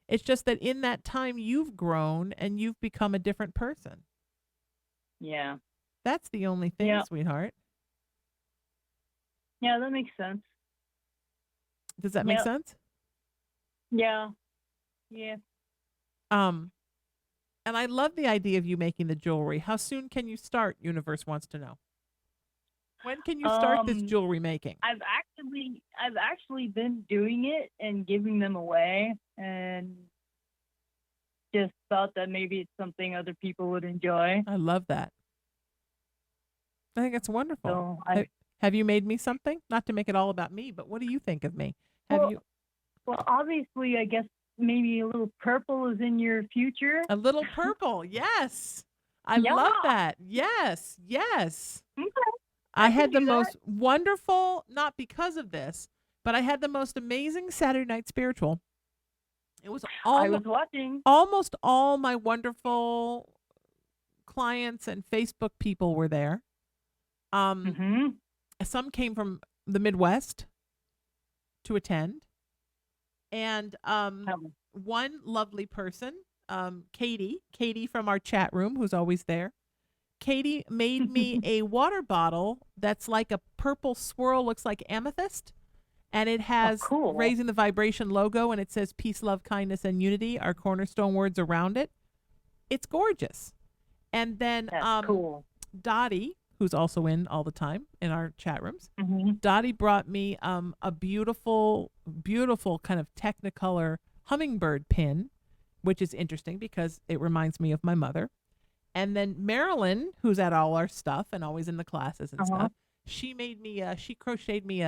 It's just that in that time you've grown and you've become a different person. Yeah. That's the only thing, Yeah. sweetheart. Yeah, that makes sense. Does that make Yep. sense? Yeah. Yeah. And I love the idea of you making the jewelry. How soon can you start? Universe wants to know. When can you start this jewelry making? I've actually been doing it and giving them away, and just thought that maybe it's something other people would enjoy. I love that. I think it's wonderful. So Have you made me something? Not to make it all about me, but what do you think of me? Have well, you well, obviously, I guess maybe a little purple is in your future. a little purple? Yes. I Yeah. love that. Yes. Yes. Okay. I I had can the do that. most wonderful, not because of this, but I had the most amazing Saturday Night Spiritual. It was I was watching. almost all my wonderful clients and Facebook people were there. Mm-hmm. Some came from the Midwest to attend. And one lovely person, Katie from our chat room, who's always there. Katie made me a water bottle that's like a purple swirl, looks like amethyst. And it has cool. Raising the Vibration logo, and it says peace, love, kindness, and unity, our cornerstone words around it. It's gorgeous. And then That's cool. Dottie, who's also in all the time in our chat rooms, Mm-hmm. Dottie brought me a beautiful, beautiful kind of Technicolor hummingbird pin, which is interesting because it reminds me of my mother. And then Marilyn, who's at all our stuff and always in the classes and stuff, she made me she crocheted me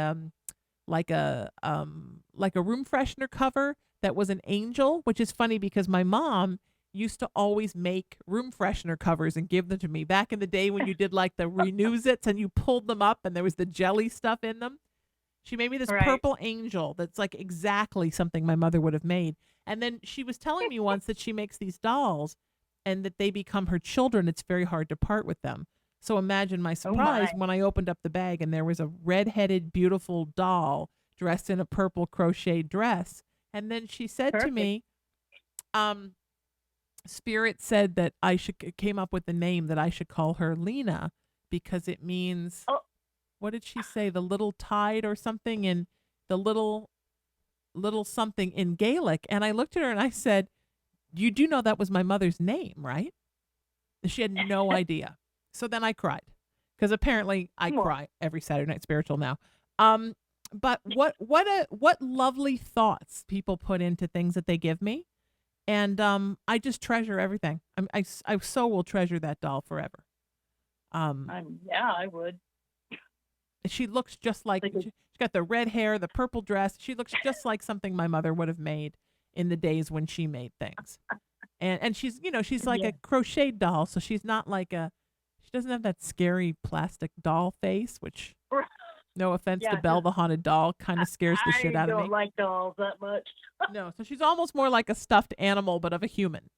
like a room freshener cover that was an angel, which is funny because my mom used to always make room freshener covers and give them to me back in the day when you did like the renews-its and you pulled them up and there was the jelly stuff in them. She made me this Right. purple angel that's like exactly something my mother would have made. And then she was telling me once that she makes these dolls and that they become her children. It's very hard to part with them. So imagine my surprise my. when I opened up the bag and there was a red-headed, beautiful doll dressed in a purple crocheted dress. And then she said to me, Spirit said that came up with the name that I should call her Lena because it means, what did she say? The little tide or something, in the little something in Gaelic. And I looked at her and I said, you do know that was my mother's name, right? And she had no idea. So then I cried because apparently I cry every Saturday Night Spiritual now. But what lovely thoughts people put into things that they give me. And I just treasure everything. I so will treasure that doll forever. Yeah, I would. She looks just like she's got the red hair, the purple dress. She looks just like something my mother would have made in the days when she made things. And she's she's like a crocheted doll, so she's not like She doesn't have that scary plastic doll face, which, no offense to Yeah, Belle the Haunted Doll, kind of scares the shit out of I me. don't like dolls that much. No, so she's almost more like a stuffed animal, but of a human,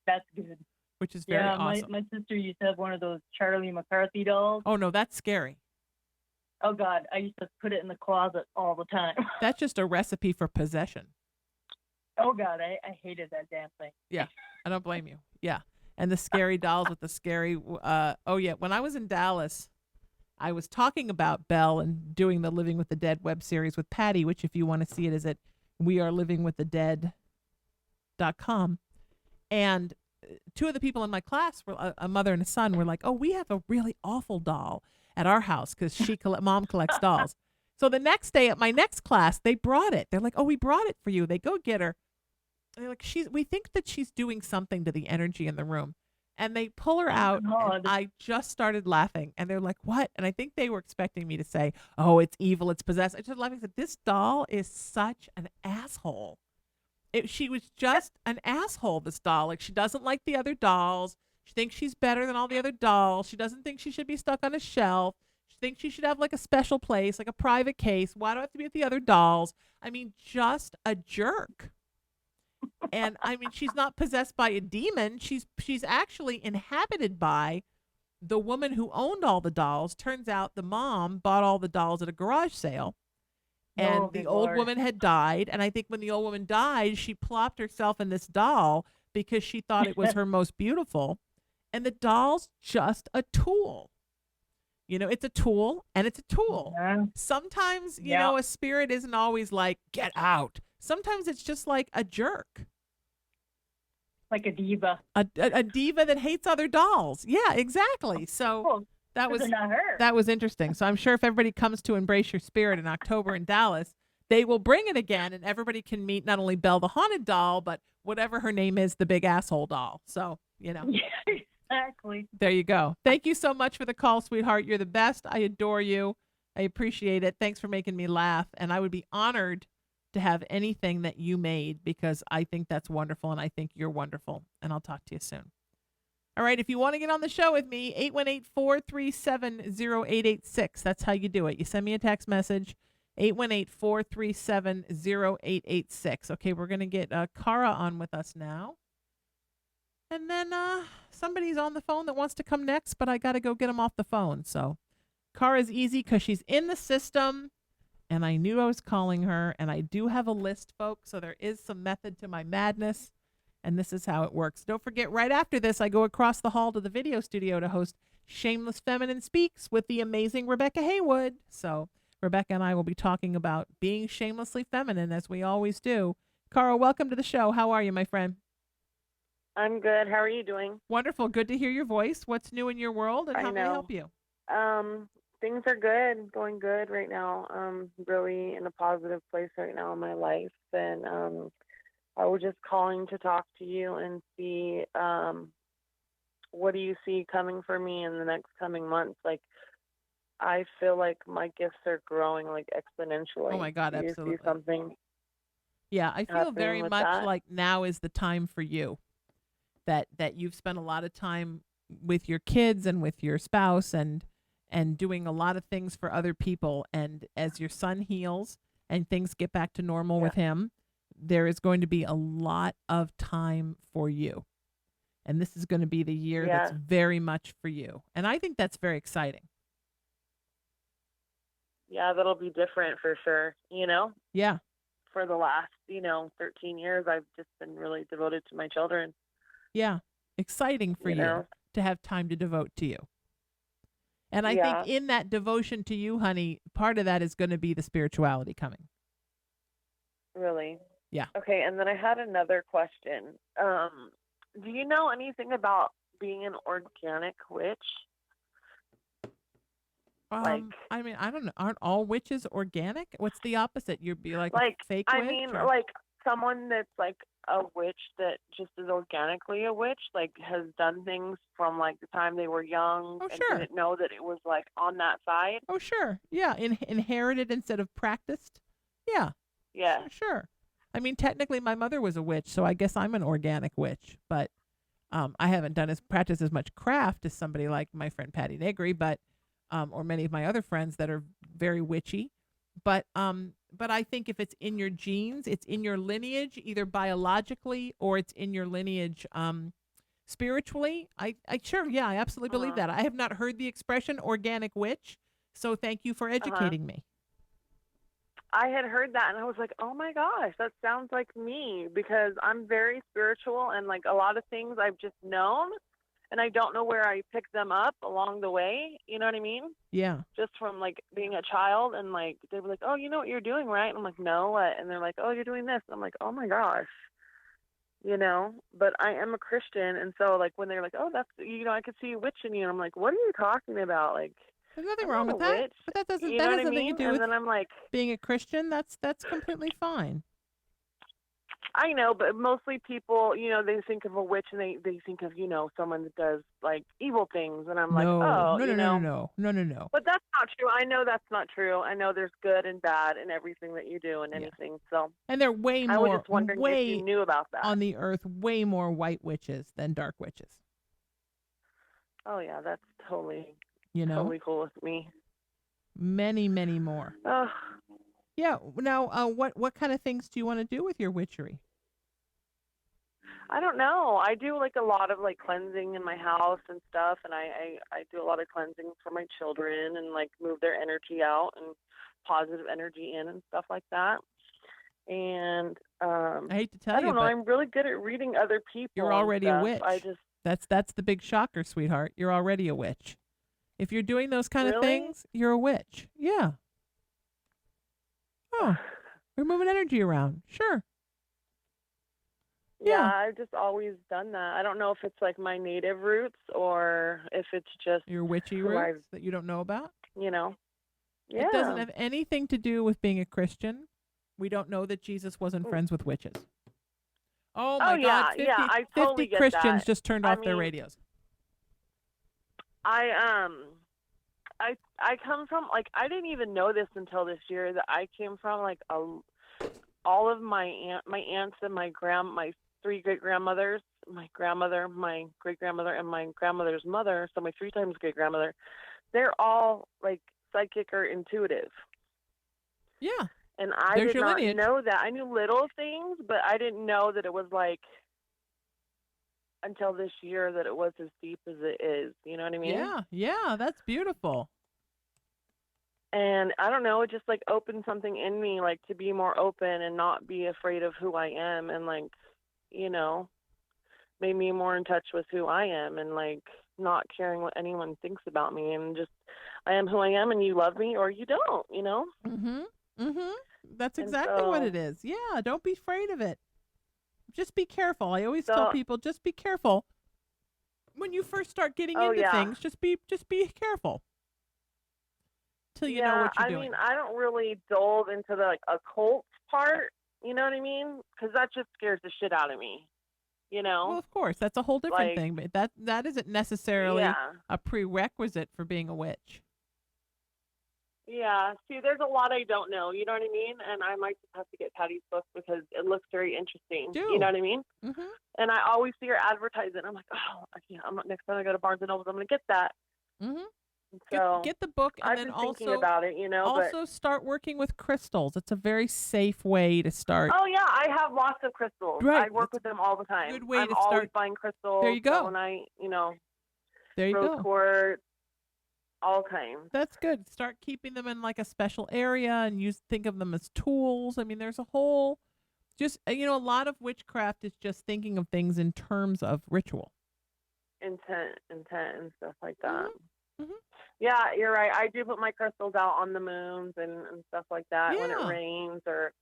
That's good. which is very Yeah, awesome. my sister used to have one of those Charlie McCarthy dolls. Oh, no, that's scary. Oh, God, I used to put it in the closet all the time. That's just a recipe for possession. Oh, God, I hated that damn thing. Yeah, I don't blame you. Yeah, and the scary dolls with the scary. Oh yeah, when I was in Dallas, I was talking about Belle and doing the Living with the Dead web series with Patty, which if you want to see it is at wearelivingwiththedead.com. And two of the people in my class were a mother and a son were like, "Oh, we have a really awful doll at our house because mom collects dolls." So the next day at my next class, they brought it. They're like, "Oh, we brought it for you." They go get her. They're like, we think that she's doing something to the energy in the room. And they pull her out, and I just started laughing. And they're like, what? And I think they were expecting me to say, oh, it's evil, it's possessed. I just laughing. I said, this doll is such an asshole. She was just an asshole, this doll. Like, she doesn't like the other dolls. She thinks she's better than all the other dolls. She doesn't think she should be stuck on a shelf. She thinks she should have like a special place, like a private case. Why do I have to be with the other dolls? I mean, just a jerk. And I mean, she's not possessed by a demon. She's actually inhabited by the woman who owned all the dolls. Turns out the mom bought all the dolls at a garage sale. And the old woman had died. And I think when the old woman died, she plopped herself in this doll because she thought it was her most beautiful. And the doll's just a tool. You know, it's a tool and it's a tool. Yeah. Sometimes, you know, a spirit isn't always like, get out. Sometimes it's just like a jerk. Like a diva. A diva that hates other dolls. Yeah, exactly. So that was not her. that was interesting. So I'm sure if everybody comes to Embrace Your Spirit in October in Dallas, they will bring it again and everybody can meet not only Belle the Haunted Doll, but whatever her name is, the big asshole doll. So, you know. Yeah, exactly. There you go. Thank you so much for the call, sweetheart. You're the best. I adore you. I appreciate it. Thanks for making me laugh. And I would be honored to have anything that you made because I think that's wonderful and I think you're wonderful. And I'll talk to you soon. All right. If you want to get on the show with me, 818-437-0886. That's how you do it. You send me a text message, 818-437-0886. Okay. We're going to get Cara on with us now. And then somebody's on the phone that wants to come next, but I got to go get them off the phone. So Cara's easy because she's in the system. And I knew I was calling her, and I do have a list, folks, so there is some method to my madness, and this is how it works. Don't forget, right after this, I go across the hall to the video studio to host Shameless Feminine Speaks with the amazing Rebecca Haywood. So Rebecca and I will be talking about being shamelessly feminine, as we always do. Cara, welcome to the show. How are you, my friend? I'm good. How are you doing? Wonderful. Good to hear your voice. What's new in your world, and how may I help you? Things are good, going good right now. Really in a positive place right now in my life. And I was just calling to talk to you and see what do you see coming for me in the next coming months? Like, I feel like my gifts are growing like exponentially. Oh my God, do you absolutely. see something? Yeah, I feel very with much that? like now is the time for you. That you've spent a lot of time with your kids and with your spouse and doing a lot of things for other people. And as your son heals and things get back to normal with him, there is going to be a lot of time for you. And this is going to be the year that's very much for you. And I think that's very exciting. Yeah, that'll be different for sure, you know? Yeah. For the last, 13 years, I've just been really devoted to my children. Yeah. Exciting for you to have time to devote to you. And I think in that devotion to you, honey, part of that is going to be the spirituality coming. Really? Yeah. Okay, and then I had another question. Do you know anything about being an organic witch? I mean, I don't know. Aren't all witches organic? What's the opposite? You'd be like a fake witch? I mean, or? like someone that's like a witch that just is organically a witch, like has done things from like the time they were young and didn't know that it was like on that side. Oh, sure. Yeah. Inherited instead of practiced. Yeah. Yeah. Sure. I mean, technically my mother was a witch, so I guess I'm an organic witch, but I haven't practiced as much craft as somebody like my friend Patty Negri, but or many of my other friends that are very witchy. But I think if it's in your genes, it's in your lineage, either biologically or it's in your lineage spiritually. I absolutely believe that. I have not heard the expression organic witch, so thank you for educating me. I had heard that and I was like, oh my gosh, that sounds like me, because I'm very spiritual and like a lot of things I've just known and I don't know where I picked them up along the way. You know what I mean? Yeah. Just from like being a child, and like they were like, oh, you know what you're doing, right? And I'm like, no, what? And they're like, oh, you're doing this. And I'm like, oh my gosh. You know, but I am a Christian, and so like when they're like, oh, that's, you know, I could see a witch in you, and I'm like, what are you talking about? Like, there's nothing I'm wrong not with a that. witch. But that has You know what I nothing mean? to do And with then I'm like, being a Christian. That's completely fine. I know, but mostly people, you know, they think of a witch and they think of, you know, someone that does like evil things, and I'm like, oh, you know. No. But that's not true. I know that's not true. I know there's good and bad in everything that you do and anything. So, and there are way more. I was just wondering if you knew about that. On the earth, way more white witches than dark witches. Oh yeah, that's totally, totally cool with me. Many, many more. Yeah. Now, what kind of things do you want to do with your witchery? I don't know. I do like a lot of like cleansing in my house and stuff, and I do a lot of cleansing for my children and like move their energy out and positive energy in and stuff like that. And I hate to tell I you, don't know. but I'm really good at reading other people. You're already a witch. I just that's the big shocker, sweetheart. You're already a witch. If you're doing those kind of things, you're a witch. Yeah. Oh, we're moving energy around. Sure. Yeah, I've just always done that. I don't know if it's like my native roots or if it's just your witchy roots that you don't know about. You know. Yeah. It doesn't have anything to do with being a Christian. We don't know that Jesus wasn't friends with witches. Oh my God! 50 Christians just turned off their radios. I come from, like, I didn't even know this until this year, that I came from like all of my aunts and my three great grandmothers, my grandmother, my great grandmother, and my grandmother's mother, so my 3 times great grandmother, they're all like psychic or intuitive. Yeah. And I did not know that. I knew little things, but I didn't know that it was like until this year that it was as deep as it is. You know what I mean? Yeah, that's beautiful. And I don't know, it just like opened something in me, like to be more open and not be afraid of who I am, and like, you know, made me more in touch with who I am and like not caring what anyone thinks about me, and just I am who I am, and you love me or you don't, you know? That's exactly what it is. Yeah, don't be afraid of it. Just be careful. I always tell people, just be careful. When you first start getting into things, just be careful. Till you know what you're doing. I mean, I don't really delve into the like occult part, you know what I mean? Because that just scares the shit out of me, you know? Well, of course, that's a whole different thing, but that isn't necessarily a prerequisite for being a witch. Yeah, see, there's a lot I don't know, you know what I mean? And I might just have to get Patty's book because it looks very interesting, you know what I mean? And I always see her advertise it. I'm like, oh, next time I go to Barnes & Noble, I'm going to get that. So get the book, and I've then been also thinking about it, you know. Also start working with crystals. It's a very safe way to start. Oh yeah, I have lots of crystals. Right. I work with them all the time. Good way I'm to always start. buying crystals. There you go. When I, you know, there you rose go. quartz, all kinds. That's good. Start keeping them in like a special area, and think of them as tools. I mean, there's a whole, a lot of witchcraft is just thinking of things in terms of ritual, intent, and stuff like that. Yeah, you're right. I do put my crystals out on the moons and stuff like that when it rains, or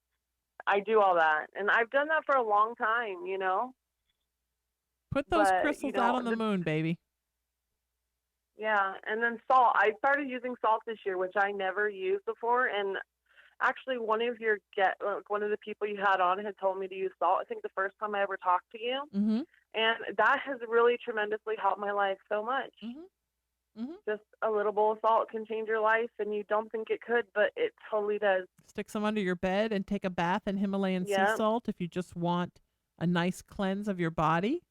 I do all that. And I've done that for a long time, you know. Put those crystals out on the moon, baby. Yeah, and then salt. I started using salt this year, which I never used before. And actually, one of the people you had on had told me to use salt. I think the first time I ever talked to you, and that has really tremendously helped my life so much. Just a little bowl of salt can change your life, and you don't think it could, but it totally does. Stick some under your bed and take a bath in Himalayan sea salt if you just want a nice cleanse of your body.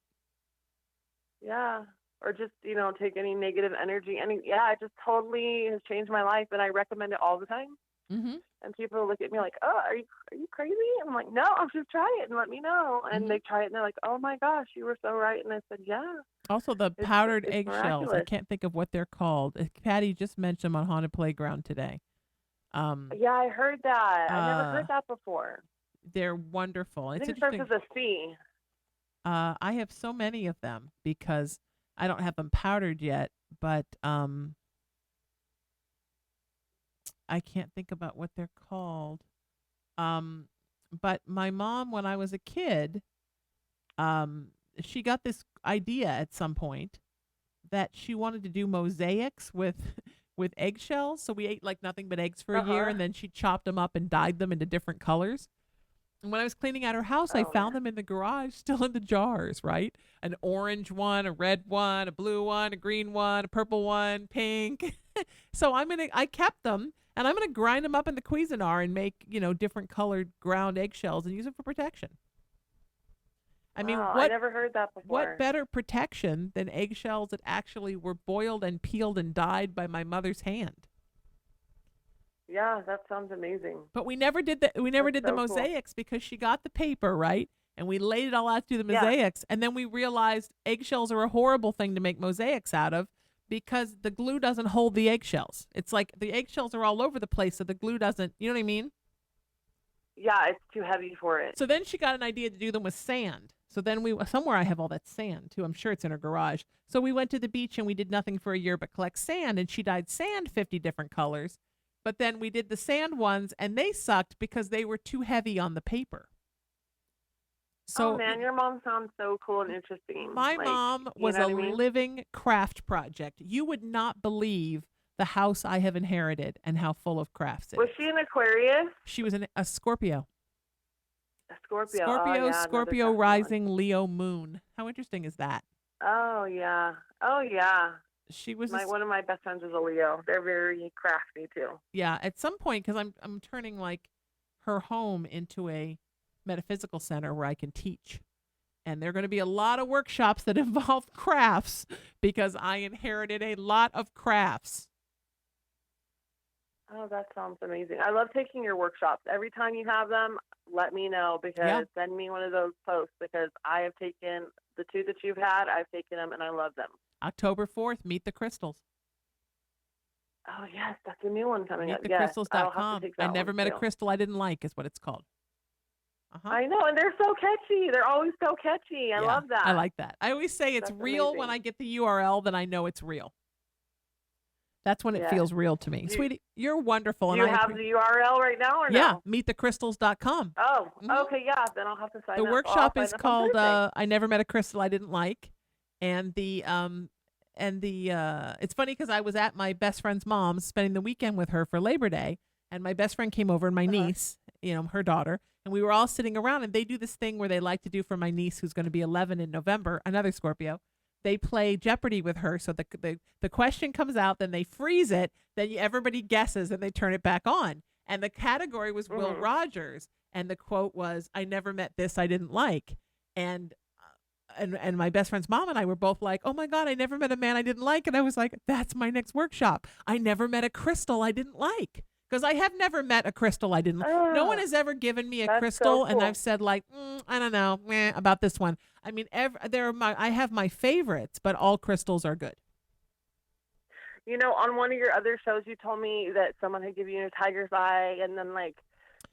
Yeah. Or just, take any negative energy. And yeah, it just totally has changed my life, and I recommend it all the time. Mm-hmm. And people look at me like, "Oh, are you crazy?" I'm like, "No, just try it and let me know." And they try it and they're like, "Oh my gosh, you were so right." And I said, "Yeah." Also, the It's powdered it's eggshells. I miraculous. can't think of what they're called. Patty just mentioned them on Haunted Playground today. Yeah, I heard that. I never Uh, heard that before. they're wonderful. I It's think it starts interesting. with a C. I have so many of them because I don't have them powdered yet, but I can't think about what they're called. Um, but my mom, when I was a kid, um, she got this idea at some point that she wanted to do mosaics with with eggshells. So we ate like nothing but eggs for a year, Uh-huh. and then she chopped them up and dyed them into different colors. And when I was cleaning out her house, I Oh, found them in the garage, still in the jars, right? An orange one, a red one, a blue one, a green one, a purple one, pink. So I kept them, and I'm gonna grind them up in the Cuisinart and make different colored ground eggshells and use them for protection. I mean, wow. I what never heard that what before. better protection than eggshells that actually were boiled and peeled and dyed by my mother's hand? Yeah, that sounds amazing. But we never That's did the so cool. mosaics because she got the paper, right? And we laid it all out to do the Yeah. mosaics, and then we realized eggshells are a horrible thing to make mosaics out of because the glue doesn't hold the eggshells. It's like the eggshells are all over the place, so the glue doesn't, you know what I mean? Yeah, it's too heavy for it. So then she got an idea to do them with sand. So then somewhere I have all that sand too. I'm sure it's in her garage. So we went to the beach and we did nothing for a year but collect sand, and she dyed sand 50 different colors. But then we did the sand ones and they sucked because they were too heavy on the paper. Oh So man, your mom sounds so cool and interesting. my Like, mom you was know a what I mean? living craft project. You would not believe the house I have inherited and how full of crafts it Was is. she an Aquarius? She was a Scorpio. A Scorpio. Oh Scorpio, yeah, another Scorpio crafty one. rising, Leo moon. How interesting is that? Oh yeah. Oh yeah. She was One of my best friends is a Leo. They're very crafty too. yeah, at some point, because I'm turning like her home into a metaphysical center where I can teach. And there are going to be a lot of workshops that involve crafts because I inherited a lot of crafts. Oh, that sounds amazing. I love taking your workshops. Every time you have them, let me know Yeah. because send me one of those posts because I have taken the two that you've had. I've taken them and I love them. October 4th, Meet the Crystals. Oh yes, that's a new one coming up. Yes, I'll have to MeetTheCrystals.com. take I that never one met a too. crystal I didn't like is what it's called. Uh-huh. I know, and they're so catchy. They're always so catchy. I Yeah, love that. I like that. I always say it's That's real when amazing. I get the URL, then I know it's real. That's when it Yes. feels real to me. Do, Sweetie, you're wonderful. do And you have the URL right now or yeah, no? MeetTheCrystals.com. Oh, Mhm. okay, yeah. Then I'll have to sign The up. I'll workshop sign is up on called Thursday. I Never Met a Crystal I Didn't Like. And the it's funny because I was at my best friend's mom's spending the weekend with her for Labor Day, and my best friend came over and my niece, her daughter, and we were all sitting around, and they do this thing where they like to do for my niece who's going to be 11 in November, another Scorpio. They play Jeopardy with her, so the question comes out, then they freeze it, then everybody guesses, and they turn it back on. And the category was Will Rogers, and the quote was, "I never met this I didn't like," and my best friend's mom and I were both like, "Oh my God, I never met a man I didn't like," and I was like, "That's my next workshop. I never met a crystal I didn't like." Because I have never met a crystal I didn't like. No one has ever given me a That's crystal, so and cool. I've said like, I don't know, about this one. I mean, I have my favorites, but all crystals are good. You know, on one of your other shows, you told me that someone had given you a tiger's eye, and then like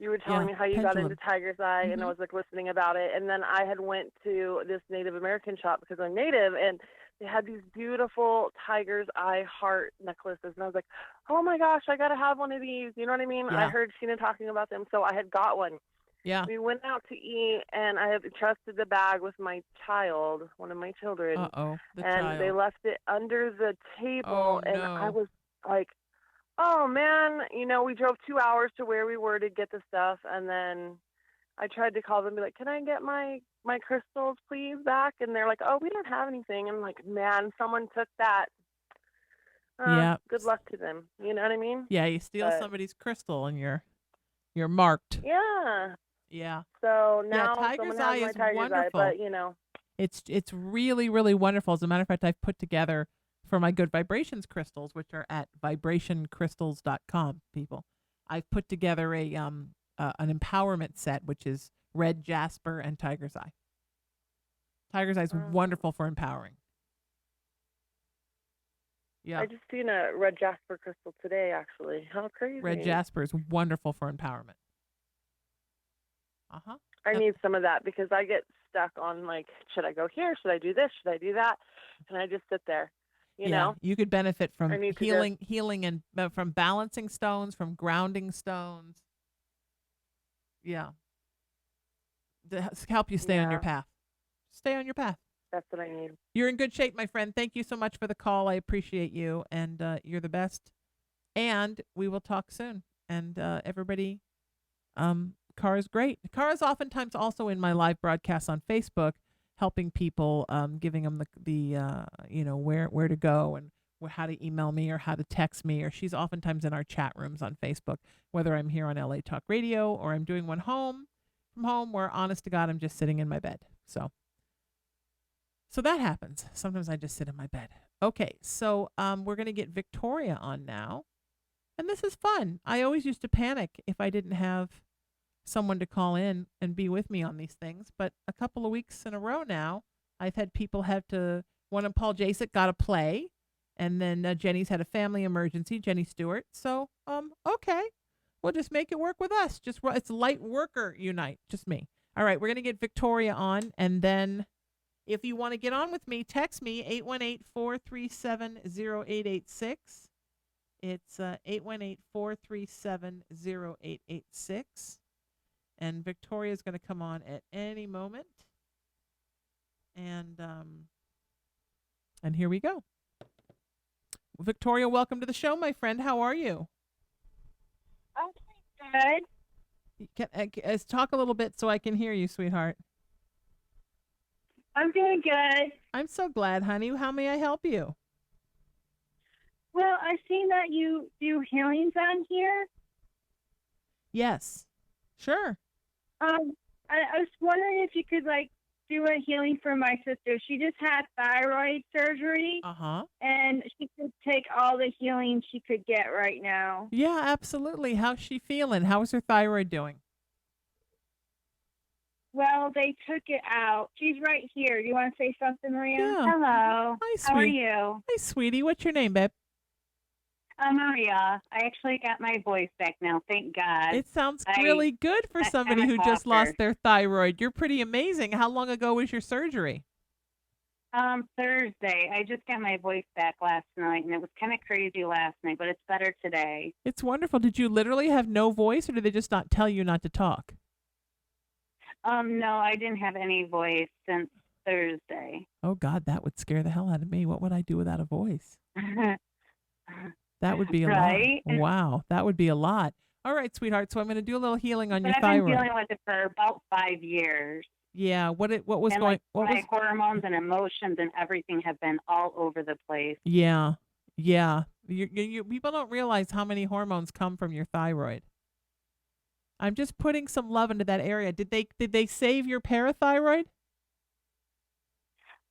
you were telling me how you got pendulum. into tiger's eye, and I was like listening about it, and then I had went to this Native American shop because I'm Native, and they had these beautiful tiger's eye heart necklaces, and I was like, oh my gosh, I gotta have one of these. You know what I mean? Yeah. I heard Sheena talking about them, so I had got one. Yeah. We went out to eat, and I had entrusted the bag with my child, one of my children, Uh-oh, the and child. they left it under the table, Oh, and no. I was like, oh man, we drove 2 hours to where we were to get the stuff, and then I tried to call them and be like, can I get my crystals please back? And they're like, oh, we don't have anything. I'm like, man, someone took that. Yeah. Good luck to them. You know what I mean? Yeah, you steal But- somebody's crystal and you're marked. Yeah. Yeah. So now Tiger's someone eye has my is tiger's wonderful. eye, but It's really, really wonderful. As a matter of fact, I've put together for my Good Vibrations crystals, which are at vibrationcrystals.com, people. I've put together an empowerment set, which is red jasper and tiger's eye. Tiger's eye is wonderful for empowering. Yeah. I just seen a red jasper crystal today, actually. How crazy. Red jasper is wonderful for empowerment. I need some of that because I get stuck on, like, should I go here? Should I do this? Should I do that? And I just sit there, you know? You could benefit from I need to healing and from balancing stones, from grounding stones. Yeah. To help you stay on your path. Stay on your path. That's what I need. You're in good shape, my friend. Thank you so much for the call. I appreciate you, and you're the best. And we will talk soon. And everybody, Kara's great. Kara's oftentimes also in my live broadcasts on Facebook, helping people, giving them the where to go and how to email me or how to text me. Or she's oftentimes in our chat rooms on Facebook, whether I'm here on LA Talk Radio or I'm doing one from home, where honest to God I'm just sitting in my bed. So that happens. Sometimes I just sit in my bed. Okay, so we're going to get Victoria on now. And this is fun. I always used to panic if I didn't have someone to call in and be with me on these things. But a couple of weeks in a row now, I've had people one of Paul Jasek got a play. And then Jenny's had a family emergency, Jenny Stewart. So, okay, we'll just make it work with us. It's light worker unite, just me. All right, we're going to get Victoria on, and then if you want to get on with me, text me, 818-437-0886. It's 818-437-0886. And Victoria's going to come on at any moment. And here we go. Victoria, welcome to the show, my friend. How are you? I'm pretty good. Let's talk a little bit so I can hear you, sweetheart. I'm doing good. I'm so glad, honey. How may I help you? Well, I've seen that you do healings on here. Yes. Sure. I was wondering if you could, do a healing for my sister. She just had thyroid surgery. And she could take all the healing she could get right now. Yeah, absolutely. How's she feeling? How is her thyroid doing? Well, they took it out. She's right here. Do you want to say something, Maria? Yeah. Hello. Hi, sweetie. How are you? Hi, sweetie. What's your name, babe? Maria. I actually got my voice back now. Thank God. It sounds really good for somebody who just lost their thyroid. You're pretty amazing. How long ago was your surgery? Thursday. I just got my voice back last night, and it was kind of crazy last night, but it's better today. It's wonderful. Did you literally have no voice, or did they just not tell you not to talk? No, I didn't have any voice since Thursday. Oh, God, that would scare the hell out of me. What would I do without a voice? That would be a lot. Wow, that would be a lot. All right, sweetheart. So I'm going to do a little healing on your thyroid. I've been dealing with it for about 5 years. Yeah. What was going? My hormones and emotions and everything have been all over the place. Yeah. You people don't realize how many hormones come from your thyroid. I'm just putting some love into that area. Did they save your parathyroid?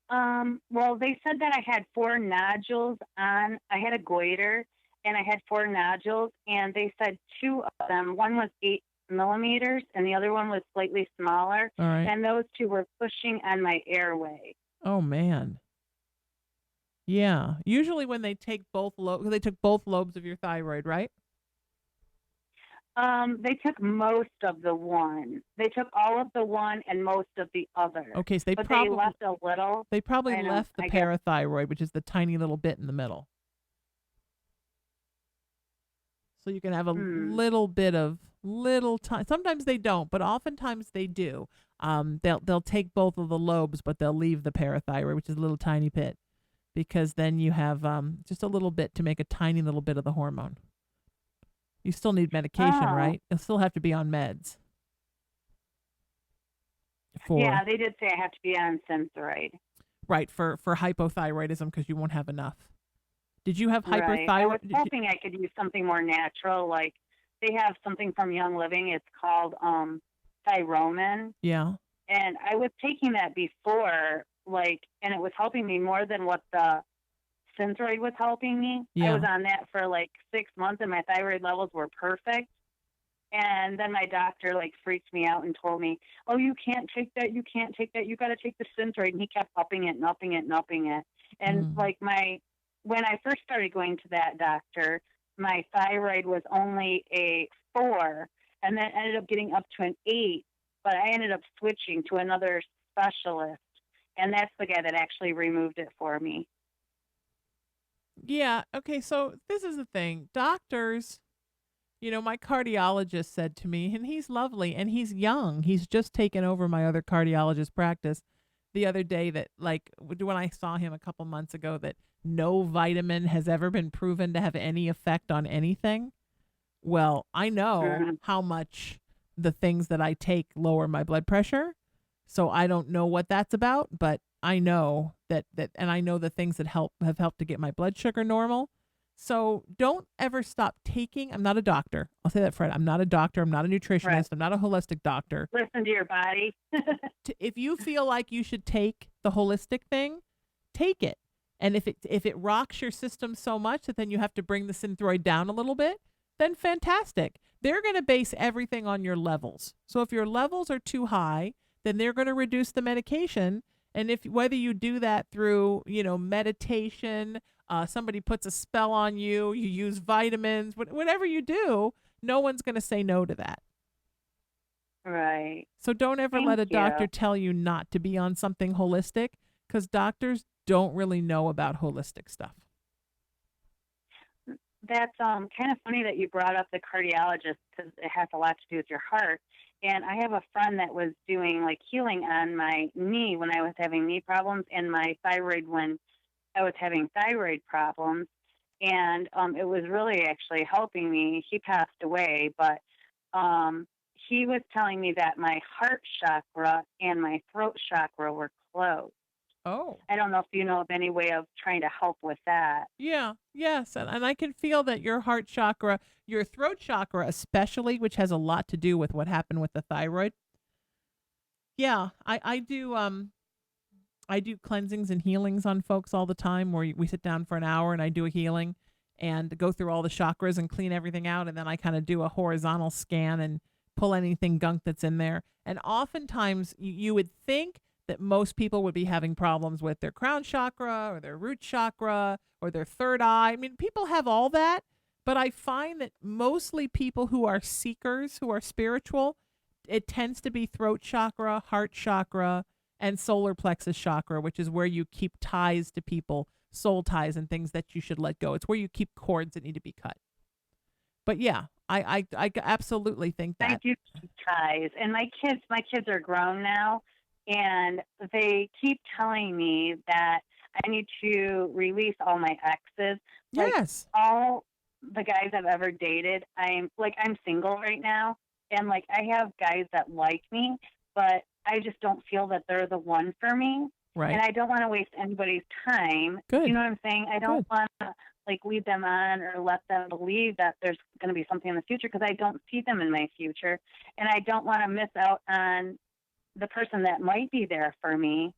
Well, they said that I had 4 nodules I had a goiter, and I had 4 nodules, and they said 2 of them, one was 8 millimeters, and the other one was slightly smaller. All right. And those 2 were pushing on my airway. Oh, man. Yeah. Usually when they take both lobes, they took both lobes of your thyroid, right? They took most of the one. They took all of the one and most of the other. Okay, so they left a little. They probably left the parathyroid, which is the tiny little bit in the middle. So you can have a little bit of sometimes they don't, but oftentimes they do. They'll take both of the lobes, but they'll leave the parathyroid, which is a little tiny bit, because then you have just a little bit to make a tiny little bit of the hormone. You still need medication, right? You'll still have to be on meds. Yeah, they did say I have to be on Synthroid. Right, for hypothyroidism, because you won't have enough. Did you have hyperthyroid? I was hoping I could use something more natural. Like, they have something from Young Living. It's called Thyromin. Yeah. And I was taking that before and it was helping me more than what the Synthroid was helping me. Yeah. I was on that for 6 months, and my thyroid levels were perfect. And then my doctor freaked me out and told me, "Oh, you can't take that. You can't take that. You got to take the Synthroid." And he kept upping it and upping it and upping it. And when I first started going to that doctor, my thyroid was only a 4, and then ended up getting up to an 8. But I ended up switching to another specialist, and that's the guy that actually removed it for me. Yeah. Okay. So this is the thing. Doctors, my cardiologist said to me, and he's lovely and he's young. He's just taken over my other cardiologist practice the other day that, when I saw him a couple months ago, that no vitamin has ever been proven to have any effect on anything. Well, I know how much the things that I take lower my blood pressure. So I don't know what that's about, but I know that and I know the things that have helped to get my blood sugar normal. So don't ever stop taking. I'm not a doctor. I'll say that, Fred. I'm not a doctor. I'm not a nutritionist. Right. I'm not a holistic doctor. Listen to your body. If you feel like you should take the holistic thing, take it. And if it rocks your system so much that then you have to bring the Synthroid down a little bit, then fantastic. They're going to base everything on your levels. So if your levels are too high, then they're going to reduce the medication. And whether you do that through, meditation, somebody puts a spell on you, you use vitamins, whatever you do, no one's going to say no to that. Right. So don't ever let a doctor tell you not to be on something holistic, because doctors don't really know about holistic stuff. That's kind of funny that you brought up the cardiologist, because it has a lot to do with your heart. And I have a friend that was doing healing on my knee when I was having knee problems, and my thyroid when I was having thyroid problems. And it was really actually helping me. He passed away, but he was telling me that my heart chakra and my throat chakra were closed. Oh. I don't know if you know of any way of trying to help with that. Yeah, yes. And I can feel that your heart chakra, your throat chakra especially, which has a lot to do with what happened with the thyroid. Yeah, I do cleansings and healings on folks all the time, where we sit down for an hour and I do a healing and go through all the chakras and clean everything out. And then I kind of do a horizontal scan and pull anything gunk that's in there. And oftentimes you would think that most people would be having problems with their crown chakra or their root chakra or their third eye. I mean, people have all that, but I find that mostly people who are seekers, who are spiritual, it tends to be throat chakra, heart chakra, and solar plexus chakra, which is where you keep ties to people, soul ties and things that you should let go. It's where you keep cords that need to be cut. But yeah, I absolutely think that. I do keep ties, and my kids are grown now, and they keep telling me that I need to release all my exes. Yes. All the guys I've ever dated, I'm single right now, and I have guys that like me, but I just don't feel that they're the one for me. Right. And I don't want to waste anybody's time. Good. You know what I'm saying? I don't want to lead them on or let them believe that there's going to be something in the future, because I don't see them in my future, and I don't want to miss out on the person that might be there for me.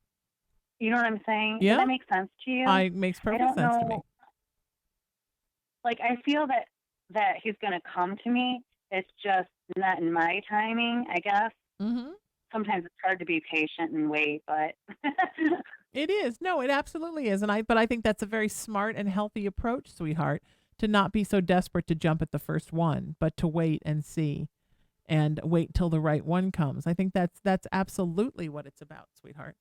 You know what I'm saying? Yeah. Does that make sense to you? It makes perfect sense to me. I feel that he's going to come to me. It's just not in my timing, I guess. Mm-hmm. Sometimes it's hard to be patient and wait, but It is. No, it absolutely is. But I think that's a very smart and healthy approach, sweetheart, to not be so desperate to jump at the first one, but to wait and see and wait till the right one comes. I think that's absolutely what it's about, sweetheart.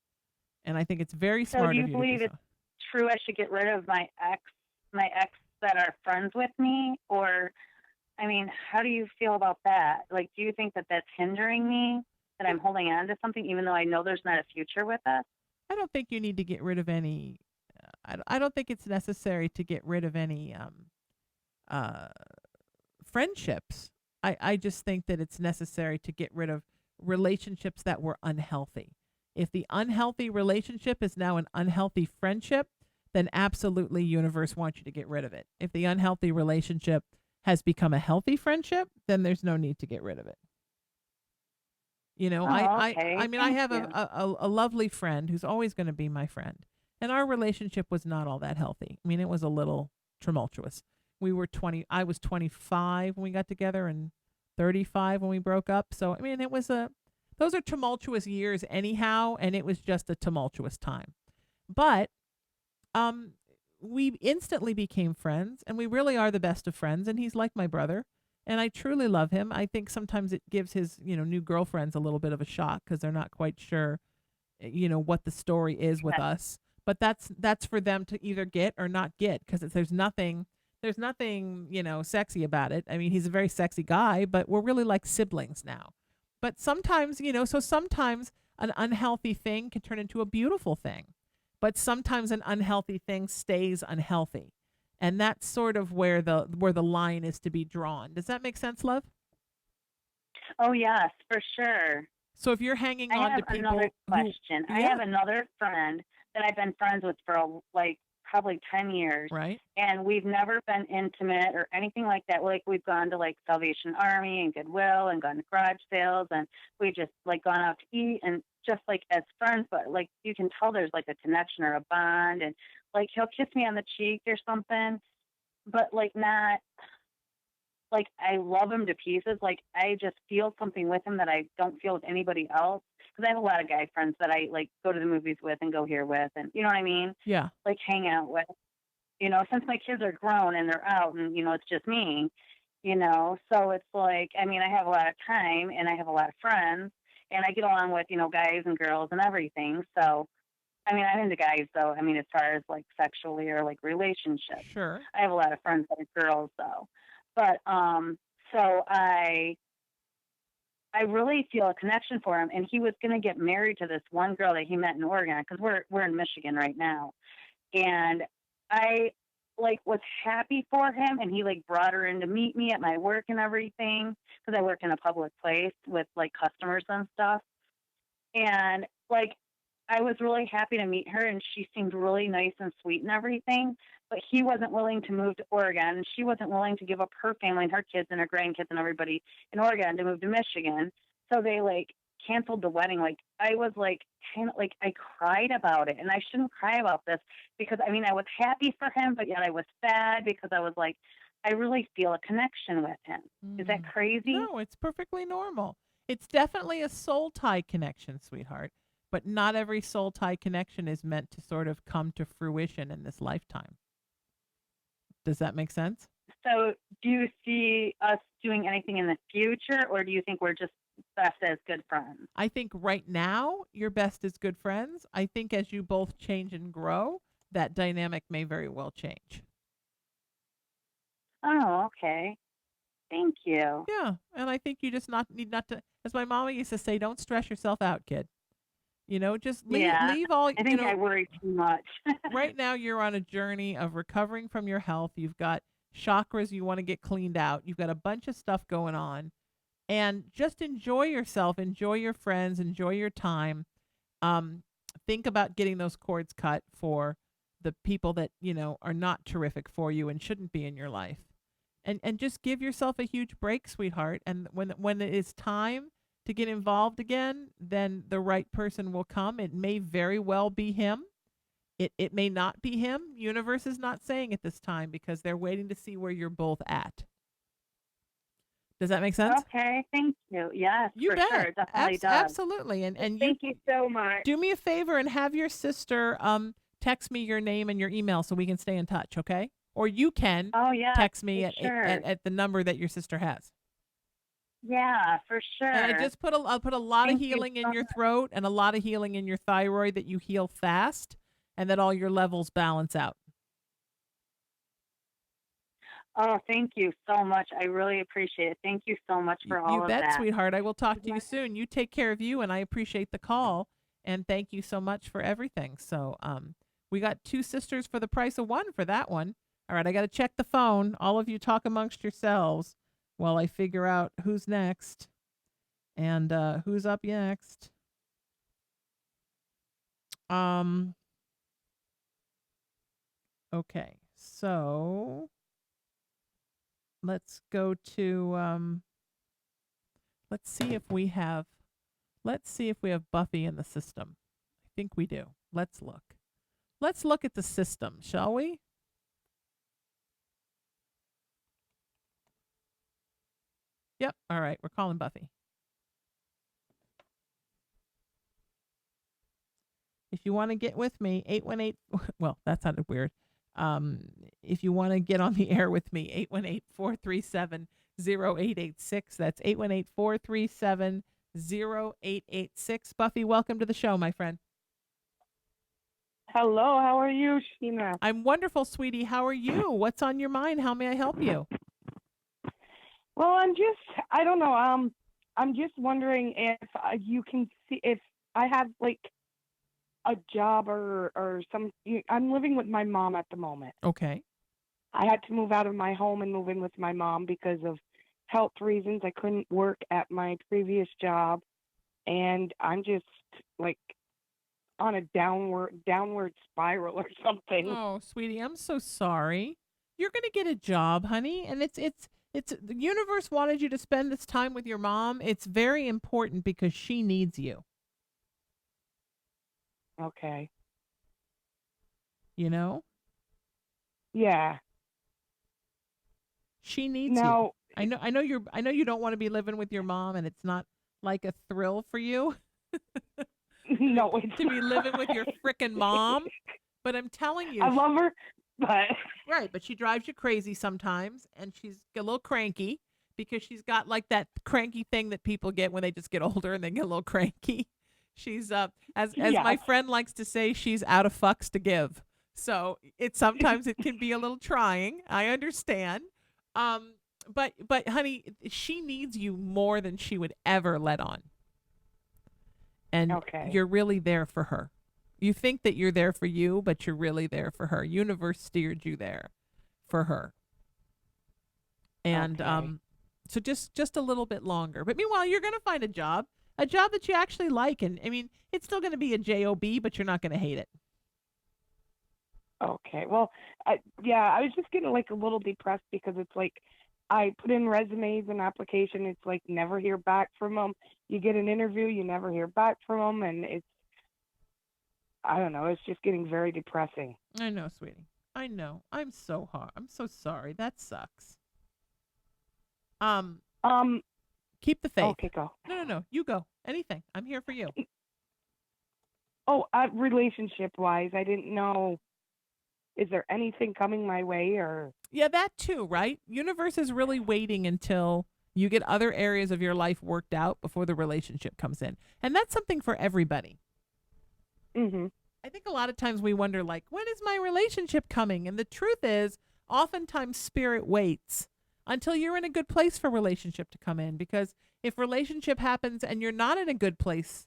And I think it's very smart So do you of you believe to do it's true I should get rid of my ex that are friends with me? Or, I mean, how do you feel about that? Do you think that that's hindering me, that I'm holding on to something even though I know there's not a future with us? I don't think you need to get rid of any. I don't think it's necessary to get rid of any friendships. I just think that it's necessary to get rid of relationships that were unhealthy. If the unhealthy relationship is now an unhealthy friendship, then absolutely universe wants you to get rid of it. If the unhealthy relationship has become a healthy friendship, then there's no need to get rid of it. You know, Oh, okay. I mean, I Thank have you. a lovely friend who's always going to be my friend. And our relationship was not all that healthy. I mean, it was a little tumultuous. I was 25 when we got together and 35 when we broke up. So, I mean, those are tumultuous years anyhow. And it was just a tumultuous time. But, um, we instantly became friends and we really are the best of friends. And he's like my brother and I truly love him. I think sometimes it gives his, new girlfriends a little bit of a shock because they're not quite sure, what the story is with us. But that's for them to either get or not get because there's nothing sexy about it. I mean, he's a very sexy guy, but we're really like siblings now. But sometimes, so sometimes an unhealthy thing can turn into a beautiful thing, but sometimes an unhealthy thing stays unhealthy. And that's sort of where the line is to be drawn. Does that make sense, love? Oh, yes, for sure. So if you're hanging I on to have people another who, question. I yeah, have another friend that I've been friends with for like probably 10 years, right? and we've never been intimate or anything like that. Like we've gone to like Salvation Army and Goodwill and gone to garage sales, and we've just like gone out to eat and just like as friends, but like you can tell there's like a connection or a bond, and like he'll kiss me on the cheek or something, but like not like I love him to pieces. Like I just feel something with him that I don't feel with anybody else. Because I have a lot of guy friends that I like go to the movies with and go here with, and you know what I mean. Yeah. Like hang out with. Since my kids are grown and they're out, and it's just me. So it's like I mean I have a lot of time and I have a lot of friends, and I get along with guys and girls and everything. So I mean I'm into guys though. I mean as far as like sexually or like relationships, Sure. I have a lot of friends that are girls though. But so I really feel a connection for him, and he was going to get married to this one girl that he met in Oregon because we're in Michigan right now, and I like was happy for him, and he like brought her in to meet me at my work and everything because I work in a public place with like customers and stuff, and like I was really happy to meet her, and she seemed really nice and sweet and everything. But he wasn't willing to move to Oregon, and she wasn't willing to give up her family and her kids and her grandkids and everybody in Oregon to move to Michigan. So they like canceled the wedding. Like I was like kind of like I cried about it, and I shouldn't cry about this because I mean I was happy for him, but yet I was sad because I was like I really feel a connection with him. Is that crazy? No, it's perfectly normal. It's definitely a soul tie connection, sweetheart. But not every soul tie connection is meant to sort of come to fruition in this lifetime. Does that make sense? So, do you see us doing anything in the future, or do you think we're just best as good friends? I think right now you're best as good friends. I think as you both change and grow, that dynamic may very well change. Oh, okay. Thank you. Yeah, and I think you just need not to, as my mama used to say, don't stress yourself out, kid. Just Yeah, leave all, I think I worry too much. right now you're on a journey of recovering from your health. You've got chakras you want to get cleaned out. You've got a bunch of stuff going on. And just enjoy yourself, enjoy your friends, enjoy your time. Um, think about getting those cords cut for the people that, are not terrific for you and shouldn't be in your life. And just give yourself a huge break, sweetheart. And when it is time to get involved again, then the right person will come. It may very well be him. It may not be him. Universe is not saying at this time because they're waiting to see where you're both at. Does that make sense? Okay, thank you. Yes, You for bet. sure. It definitely does. Absolutely. And Thank you so much. do me a favor and have your sister text me your name and your email so we can stay in touch, okay? Or you can Oh, yeah, text me for at, sure. at the number that your sister has. Yeah, for sure. And I'll put a lot Thank of you healing in so your much. throat and a lot of healing in your thyroid that you heal fast and that all your levels balance out. Oh, thank you so much. I really appreciate it. Thank you so much for all You of bet, that. sweetheart. I will talk to you soon. You take care of you, and I appreciate the call. And thank you so much for everything. So, we got two sisters for the price of one for that one. All right, I got to check the phone. All of you talk amongst yourselves while I figure out who's next and who's up next. Okay, so let's go to let's see if we have Let's see if we have Buffy in the system. I think we do. Let's look. Let's look at the system, shall we? Yep. All right. We're calling Buffy. If you want to get with me, 818, well, that sounded weird. If you want to get on the air with me, 818-437-0886. That's 818-437-0886. Buffy, welcome to the show, my friend. Hello, how are you, Sheena? I'm wonderful, sweetie. How are you? What's on your mind? How may I help you? Well, I don't know. I'm just wondering if you can see if I have like a job or some. I'm living with my mom at the moment. Okay. I had to move out of my home and move in with my mom because of health reasons. I couldn't work at my previous job, and I'm just like on a downward spiral or something. Oh, sweetie, I'm so sorry. You're going to get a job, honey, and it's the universe wanted you to spend this time with your mom. It's very important because she needs you. Okay. You know? Yeah. She needs Now, you. I know you don't want to be living with your mom, and it's not like a thrill for you. No, it's to be living with your frickin' mom. But I'm telling you, I love her, but right, but she drives you crazy sometimes, and she's a little cranky because she's got like that cranky thing that people get when they just get older and they get a little cranky. She's as Yeah. my friend likes to say, she's out of fucks to give. So sometimes it can be a little trying. I understand. But honey, she needs you more than she would ever let on. And Okay. you're really there for her. You think that you're there for you, but you're really there for her. Universe steered you there for her. And Okay. so just a little bit longer. But meanwhile, you're going to find a job that you actually like. And I mean, it's still going to be a job, but you're not going to hate it. Okay. Well, I was just getting like a little depressed because it's like I put in resumes and application. It's like never hear back from them. You get an interview, you never hear back from them, and I don't know. It's just getting very depressing. I know, sweetie. I know. I'm so sorry. That sucks. Keep the faith. Okay, go. No. You go. Anything. I'm here for you. Oh, relationship wise, I didn't know. Is there anything coming my way or? Yeah, that too, right? Universe is really waiting until you get other areas of your life worked out before the relationship comes in. And that's something for everybody. Mhm. I think a lot of times we wonder, like, when is my relationship coming? And the truth is, oftentimes spirit waits until you're in a good place for relationship to come in. Because if relationship happens and you're not in a good place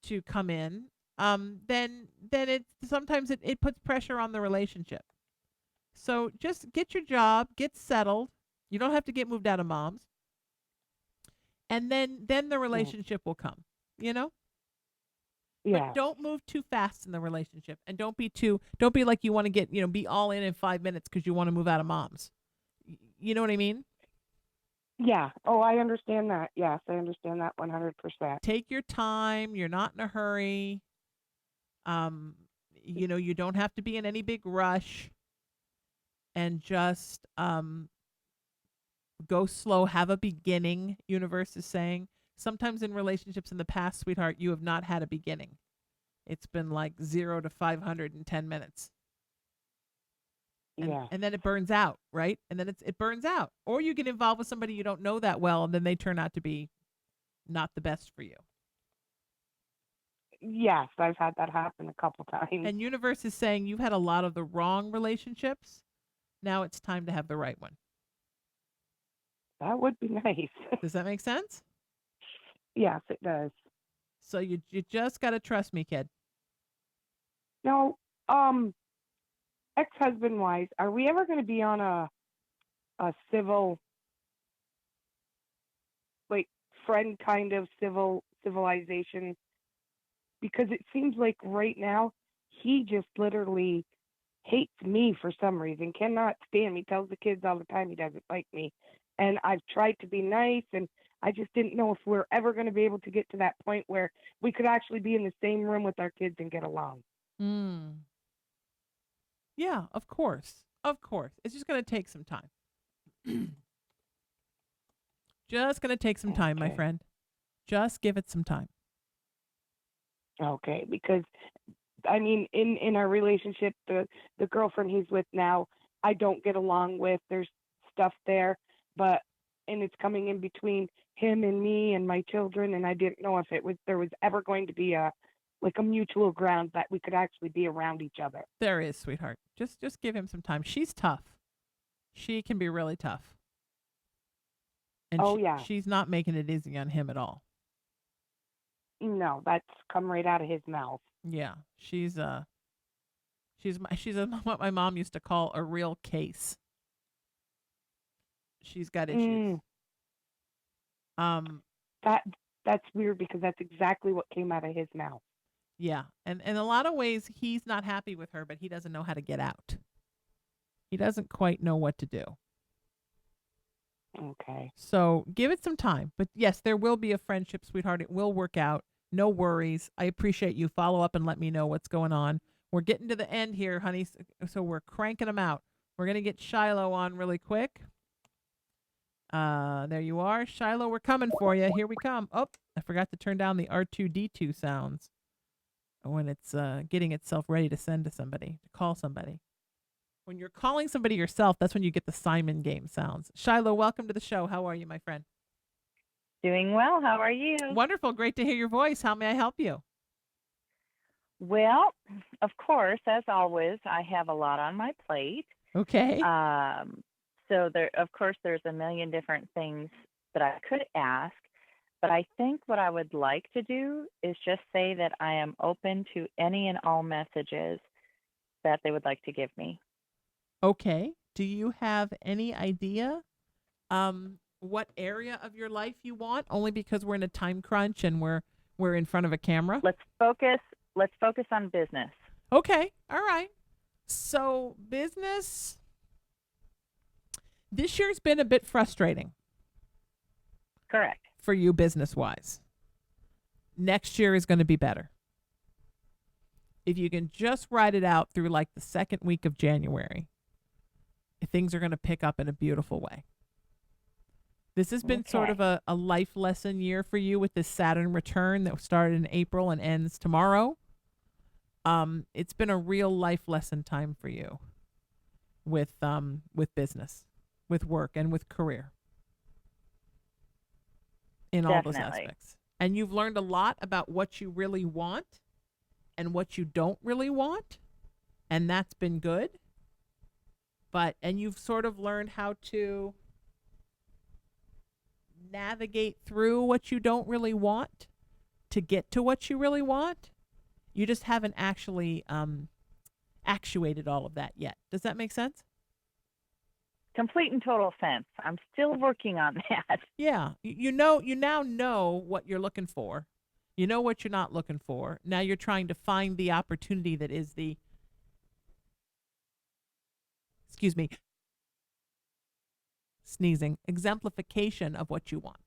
to come in, then it sometimes it puts pressure on the relationship. So just get your job, get settled. You don't have to get moved out of mom's. And then the relationship will come, you know? Yeah. But don't move too fast in the relationship, and don't be like you want to get, be all in 5 minutes because you want to move out of mom's. You know what I mean? Yeah. Oh, I understand that. Yes, I understand that 100%. Take your time. You're not in a hurry. You don't have to be in any big rush, and just go slow. Have a beginning. Universe is saying sometimes in relationships in the past, sweetheart, you have not had a beginning. It's been like 0 to 500 in 10 minutes. And then it burns out, right? And then it burns out. Or you get involved with somebody you don't know that well, and then they turn out to be not the best for you. Yes, I've had that happen a couple times. And universe is saying you've had a lot of the wrong relationships. Now it's time to have the right one. That would be nice. Does that make sense? Yes, it does. So you just got to trust me, kid. Now, ex-husband wise, are we ever going to be on a like friend kind of civilization? Because it seems like right now he just literally hates me for some reason, cannot stand me, tells the kids all the time he doesn't like me. And I've tried to be nice, and I just didn't know if we're ever going to be able to get to that point where we could actually be in the same room with our kids and get along. Yeah, of course. Of course. It's just going to take some time. Just going to take some time, my Okay. friend. Just give it some time. Okay, because I mean, in our relationship, the girlfriend he's with now, I don't get along with. There's stuff there, and it's coming in between him and me and my children, and I didn't know if there was ever going to be a mutual ground that we could actually be around each other. There is, sweetheart. Just give him some time. She's tough. She can be really tough. And yeah. she's not making it easy on him at all. No, that's come right out of his mouth. Yeah, she's what my mom used to call a real case. She's got issues. That's weird because that's exactly what came out of his mouth. Yeah, and in a lot of ways he's not happy with her, but he doesn't know how to get out. He doesn't quite know what to do. Okay. So give it some time. But yes, there will be a friendship, sweetheart. It will work out. No worries. I appreciate you. Follow up and let me know what's going on. We're getting to the end here, honey. So we're cranking them out. We're going to get Shiloh on really quick. There you are. Shiloh, we're coming for you. Here we come. Oh, I forgot to turn down the R2D2 sounds when it's getting itself ready to send to somebody, to call somebody. When you're calling somebody yourself, that's when you get the Simon game sounds. Shiloh, welcome to the show. How are you, my friend? Doing well. How are you? Wonderful. Great to hear your voice. How may I help you? Well, of course, as always, I have a lot on my plate. Okay. So there's a million different things that I could ask, but I think what I would like to do is just say that I am open to any and all messages that they would like to give me. Okay. Do you have any idea what area of your life you want? Only because we're in a time crunch and we're in front of a camera. Let's focus on business. Okay. All right. So business. This year's been a bit frustrating. Correct. For you business-wise. Next year is going to be better. If you can just ride it out through like the second week of January, things are going to pick up in a beautiful way. This has been sort of a life lesson year for you with this Saturn return that started in April and ends tomorrow. It's been a real life lesson time for you with business, with work, and with career. In all those aspects. And you've learned a lot about what you really want and what you don't really want. And that's been good. And you've sort of learned how to navigate through what you don't really want to get to what you really want. You just haven't actually actuated all of that yet. Does that make sense? Complete and total sense. I'm still working on that. Yeah. You now know what you're looking for. You know what you're not looking for. Now you're trying to find the opportunity that is the exemplification of what you want.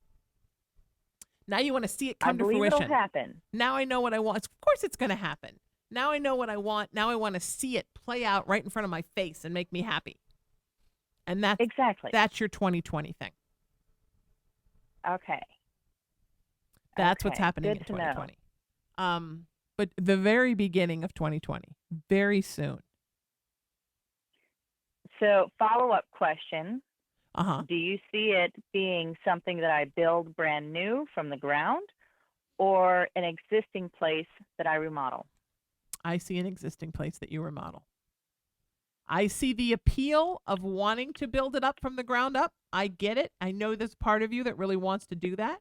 Now you want to see it come to fruition. It'll happen. Now I know what I want. Of course it's going to happen. Now I know what I want. Now I want to see it play out right in front of my face and make me happy. And that's your 2020 thing. Okay. That's what's happening in 2020. But the very beginning of 2020, very soon. So, follow-up question. Do you see it being something that I build brand new from the ground or an existing place that I remodel? I see an existing place that you remodel. I see the appeal of wanting to build it up from the ground up. I get it. I know there's part of you that really wants to do that.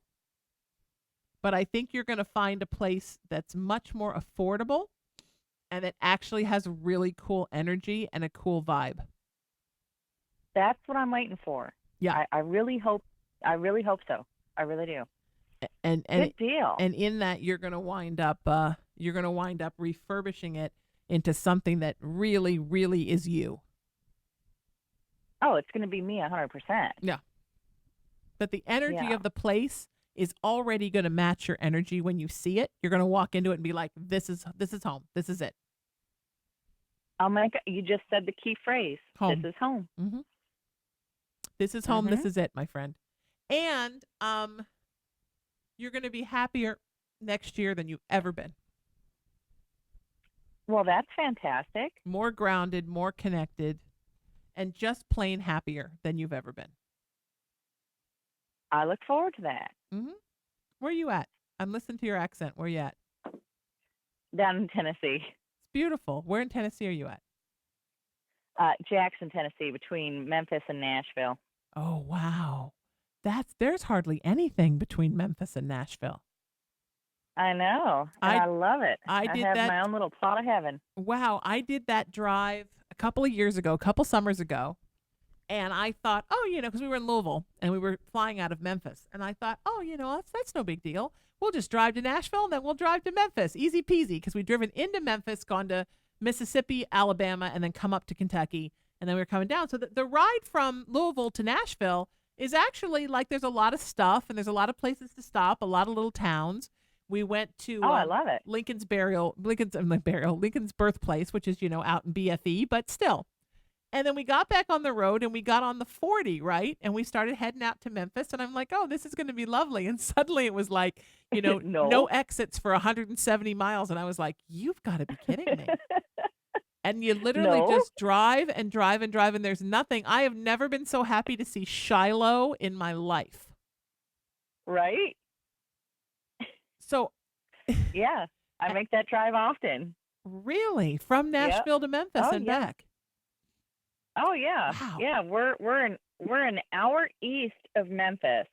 But I think you're going to find a place that's much more affordable and that actually has really cool energy and a cool vibe. That's what I'm waiting for. Yeah. I really hope so. I really do. And good deal. And in that you're going to wind up refurbishing it into something that really, really is you. Oh, it's going to be me 100%. Yeah. But the energy Yeah. of the place is already going to match your energy when you see it. You're going to walk into it and be like, this is home. This is it. Oh my God, you just said the key phrase. Home. This is home. Mm-hmm. This is home. Mm-hmm. This is it, my friend. And you're going to be happier next year than you've ever been. Well, that's fantastic. More grounded, more connected, and just plain happier than you've ever been. I look forward to that. Mm-hmm. Where are you at? I'm listening to your accent. Where are you at? Down in Tennessee. It's beautiful. Where in Tennessee are you at? Jackson, Tennessee, between Memphis and Nashville. Oh, wow. There's hardly anything between Memphis and Nashville. I know. And I love it. I have my own little plot of heaven. Wow. I did that drive a couple of years ago, a couple summers ago. And I thought, because we were in Louisville and we were flying out of Memphis. And I thought, that's no big deal. We'll just drive to Nashville and then we'll drive to Memphis. Easy peasy. Because we'd driven into Memphis, gone to Mississippi, Alabama, and then come up to Kentucky. And then we were coming down. So the ride from Louisville to Nashville is actually like there's a lot of stuff and there's a lot of places to stop, a lot of little towns. We went to I love it. Lincoln's birthplace, which is, out in BFE, but still. And then we got back on the road and we got on the 40, right? And we started heading out to Memphis. And I'm like, oh, this is going to be lovely. And suddenly it was like, no exits for 170 miles. And I was like, you've got to be kidding me. And you literally just drive and drive and drive. And there's nothing. I have never been so happy to see Shiloh in my life. Right? So. Yeah, I make that drive often. Really? From Nashville to Memphis and back? Oh yeah. Wow. Yeah, we're an hour east of Memphis,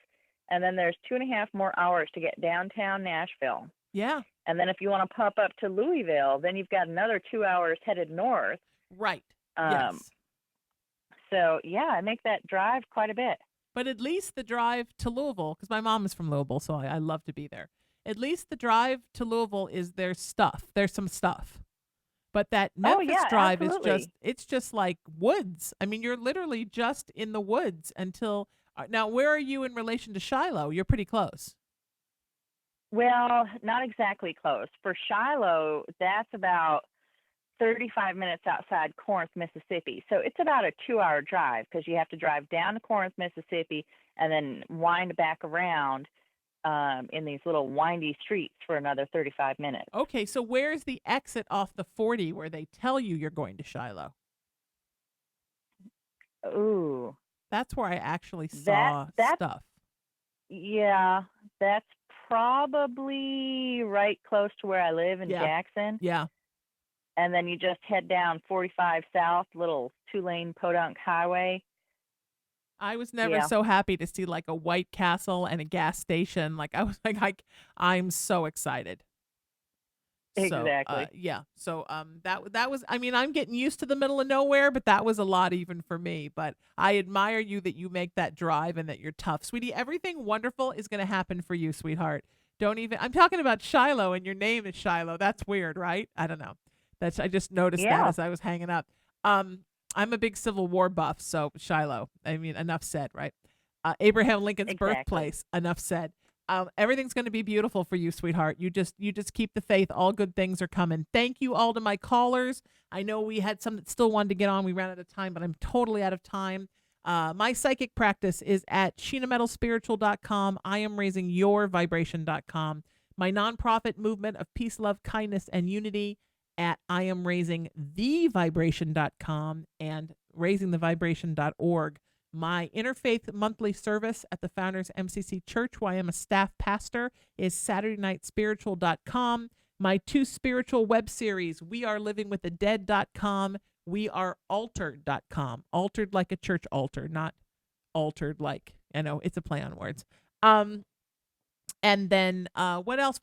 and then there's 2.5 more hours to get downtown Nashville. Yeah. And then if you want to pop up to Louisville, then you've got another 2 hours headed north. Right. Yes. So yeah, I make that drive quite a bit. But at least the drive to Louisville, because my mom is from Louisville, so I love to be there. At least the drive to Louisville is there's stuff. There's some stuff. But that Memphis drive absolutely. it's just like woods. I mean, you're literally just in the woods until now. Where are you in relation to Shiloh? You're pretty close. Well, not exactly close. For Shiloh, that's about 35 minutes outside Corinth, Mississippi. So it's about a 2-hour drive because you have to drive down to Corinth, Mississippi, and then wind back around in these little windy streets for another 35 minutes. Okay, so where's the exit off the 40 where they tell you you're going to Shiloh? Ooh. That's where I actually saw stuff. Yeah, that's probably right close to where I live in Jackson. Yeah. And then you just head down 45 South, little 2-lane Podunk Highway. I was never so happy to see like a White Castle and a gas station. Like I was like, I'm so excited. Exactly. So that was. I mean, I'm getting used to the middle of nowhere, but that was a lot even for me. But I admire you that you make that drive and that you're tough, sweetie. Everything wonderful is going to happen for you, sweetheart. Don't even. I'm talking about Shiloh, and your name is Shiloh. That's weird, right? I don't know. I just noticed that as I was hanging up. I'm a big Civil War buff, so Shiloh. I mean, enough said, right? Abraham Lincoln's birthplace. Enough said. Everything's going to be beautiful for you, sweetheart. You just keep the faith. All good things are coming. Thank you all to my callers. I know we had some that still wanted to get on. We ran out of time, but I'm totally out of time. My psychic practice is at sheenametalspiritual.com. I am raising your vibration.com. My nonprofit movement of peace, love, kindness, and unity at IamRaisingTheVibration.com and raisingthevibration.org. My interfaith monthly service at the Founders MCC Church, where I am a staff pastor, is SaturdayNightSpiritual.com. My 2 spiritual web series, WeAreLivingWithTheDead.com, WeAreAltered.com. Altered like a church altar, not altered like, it's a play on words. And then what else?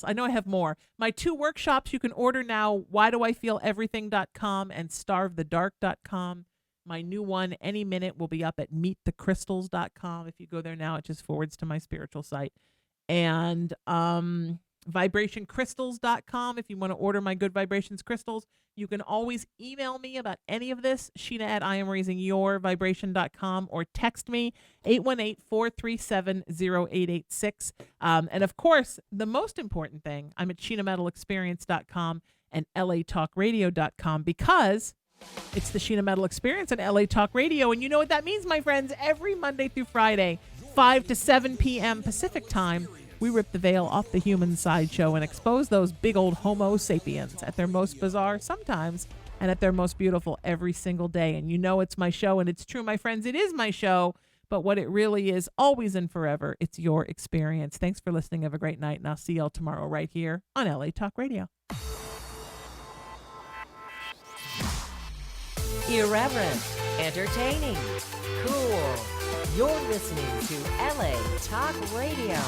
I know I have more. My 2 workshops you can order now, WhyDoIFeelEverything.com and StarveTheDark.com. My new one, any minute, will be up at meetthecrystals.com. If you go there now, it just forwards to my spiritual site. And vibrationcrystals.com if you want to order my Good Vibrations crystals. You can always email me about any of this, Sheena at IamRaisingYourVibration.com, or text me, 818-437-0886. And of course, the most important thing, I'm at SheenaMetalExperience.com and LATalkRadio.com, because it's the Sheena Metal Experience on LA Talk Radio. And you know what that means, my friends. Every Monday through Friday, 5 to 7 p.m. Pacific time, we rip the veil off the human sideshow and expose those big old Homo sapiens at their most bizarre sometimes and at their most beautiful every single day. And you know it's my show, and it's true, my friends. It is my show. But what it really is, always and forever, it's your experience. Thanks for listening. Have a great night, and I'll see y'all tomorrow right here on LA Talk Radio. Irreverent, entertaining, cool. You're listening to LA Talk Radio.